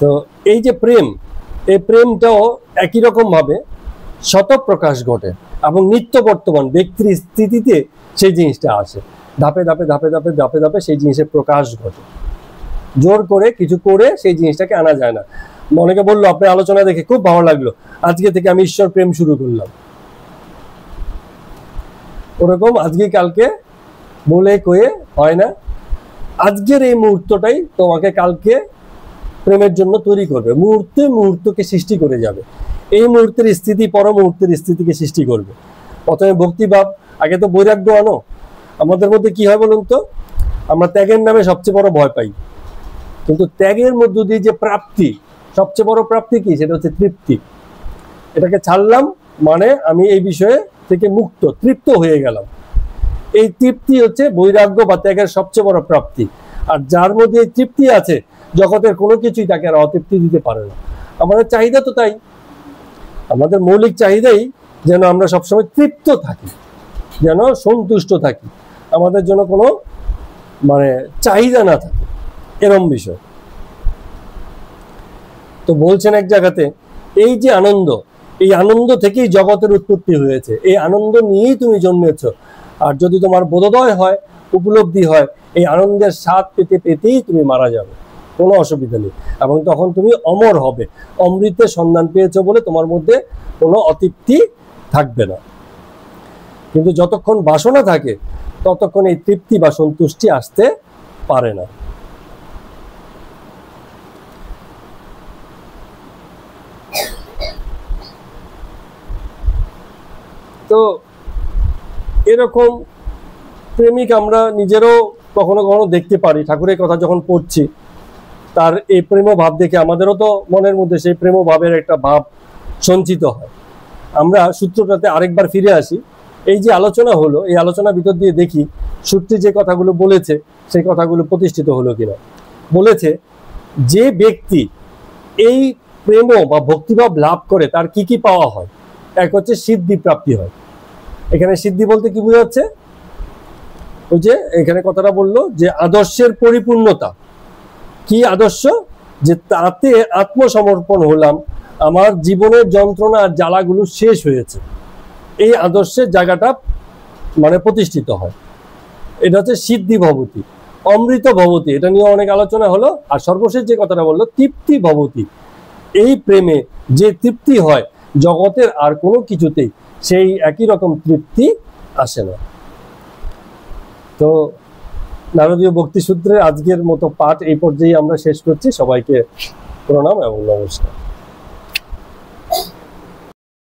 তো এই যে প্রেম, এই প্রেমটাও একই রকম ভাবে শতপ্রকাশ ঘটে এবং নিত্য বর্তমান ব্যক্তির স্থিতিতে সেই জিনিসটা আসে। ধাপে ধাপে ধাপে ধাপে ধাপে ধাপে সেই জিনিসের প্রকাশ ঘটে। জোর করে কিছু করে সেই জিনিসটাকে আনা যায় না। অনেকে বললো আপনার আলোচনা দেখে খুব ভালো লাগলো, আজকে থেকে আমি ঈশ্বর প্রেম শুরু করলাম। ওরকম আজকে কালকে বলে কয়ে হয় না। আজকের এই মুহূর্তটাই তোমাকে কালকে প্রেমের জন্য তৈরি করবে। মুহূর্তে মুহূর্তকে সৃষ্টি করে যাবে। এই মুহূর্তের স্থিতি পর মুহূর্তের স্থিতিকে সৃষ্টি করবে। প্রথমে ভক্তিভাব, আগে তো বৈরাগ্য আনো। আমাদের মধ্যে কি হয় বলুন তো, আমরা ত্যাগের নামে সবচেয়ে বড় ভয় পাই, কিন্তু ত্যাগের মধ্য দিয়ে যে প্রাপ্তি, সবচেয়ে বড় প্রাপ্তি কি, সেটা হচ্ছে তৃপ্তি। এটাকে ছাড়লাম মানে আমি এই বিষয়ে থেকে মুক্ত, তৃপ্ত হয়ে গেলাম। এই তৃপ্তি হচ্ছে বৈরাগ্য বা ত্যাগের সবচেয়ে বড় প্রাপ্তি। আর যার মধ্যে এই তৃপ্তি আছে, জগতের কোনো কিছুই তাকে আর অতৃপ্তি দিতে পারে না। আমাদের চাহিদা তো তাই, আমাদের মৌলিক চাহিদাই যেন আমরা সবসময় তৃপ্ত থাকি, যেন সন্তুষ্ট থাকি, আমাদের জন্য কোনো মানে চাহিদা না থাকে, এরম বিষয়। তো বলছেন এক জায়গাতে, এই যে আনন্দ, এই আনন্দ থেকেই জগতের উৎপত্তি হয়েছে, এই আনন্দ নিয়েই তুমি জন্মেছ। আর যদি তোমার বোধোদয় হয়, উপলব্ধি হয়, এই আনন্দের স্বাদ পেতে পেতেই তুমি মারা যাবে, কোনো অসুবিধা নেই। এবং তখন তুমি অমর হবে, অমৃতের সন্ধান পেয়েছো বলে তোমার মধ্যে কোনো অতৃপ্তি থাকবে না। কিন্তু যতক্ষণ বাসনা থাকে ততক্ষণ এই তৃপ্তি বা সন্তুষ্টি আসতে পারে না। তো এরকম প্রেমিক আমরা নিজেরও কখনো কখনো দেখতে পারি। ঠাকুরের কথা যখন পড়ছি, তার এই প্রেম ভাব দেখে আমাদেরও তো মনের মধ্যে সেই প্রেম ভাবের একটা ভাব সঞ্চিত হয়। আমরা সূত্রটাতে আরেকবার ফিরে আসি। এই যে আলোচনা হলো, এই আলোচনার ভিতর দিয়ে দেখি সূত্রে যে কথাগুলো বলেছে সেই কথাগুলো প্রতিষ্ঠিত হলো কিনা। বলেছে যে ব্যক্তি এই প্রেম বা ভক্তিভাব লাভ করে তার কি কি পাওয়া হয়। এক হচ্ছে সিদ্ধি প্রাপ্তি হয়। এখানে সিদ্ধি বলতে কি বোঝাচ্ছে, ওই যে এখানে কথাটা বললো যে আদর্শের পরিপূর্ণতা। কি আদর্শ, যে তাতে আত্মসমর্পণ হলাম, আমার জীবনের যন্ত্রণা আর জ্বালাগুলো শেষ হয়েছে, এই আদর্শের জায়গাটা মানে প্রতিষ্ঠিত হয়। এটা হচ্ছে সিদ্ধি ভবতী। অমৃত ভবতী, এটা নিয়ে অনেক আলোচনা হলো। আর সর্বশেষ যে কথাটা বললো তৃপ্তি ভবতী, এই প্রেমে যে তৃপ্তি হয় জগতের আর কোনো কিছুতেই সেই একই রকম তৃপ্তি আসে না। তো নারদীয় ভক্তিসূত্রের আজকের মতো পাঠ এই পর্যায়ে আমরা শেষ করছি। সবাইকে প্রণাম এবং নমস্কার।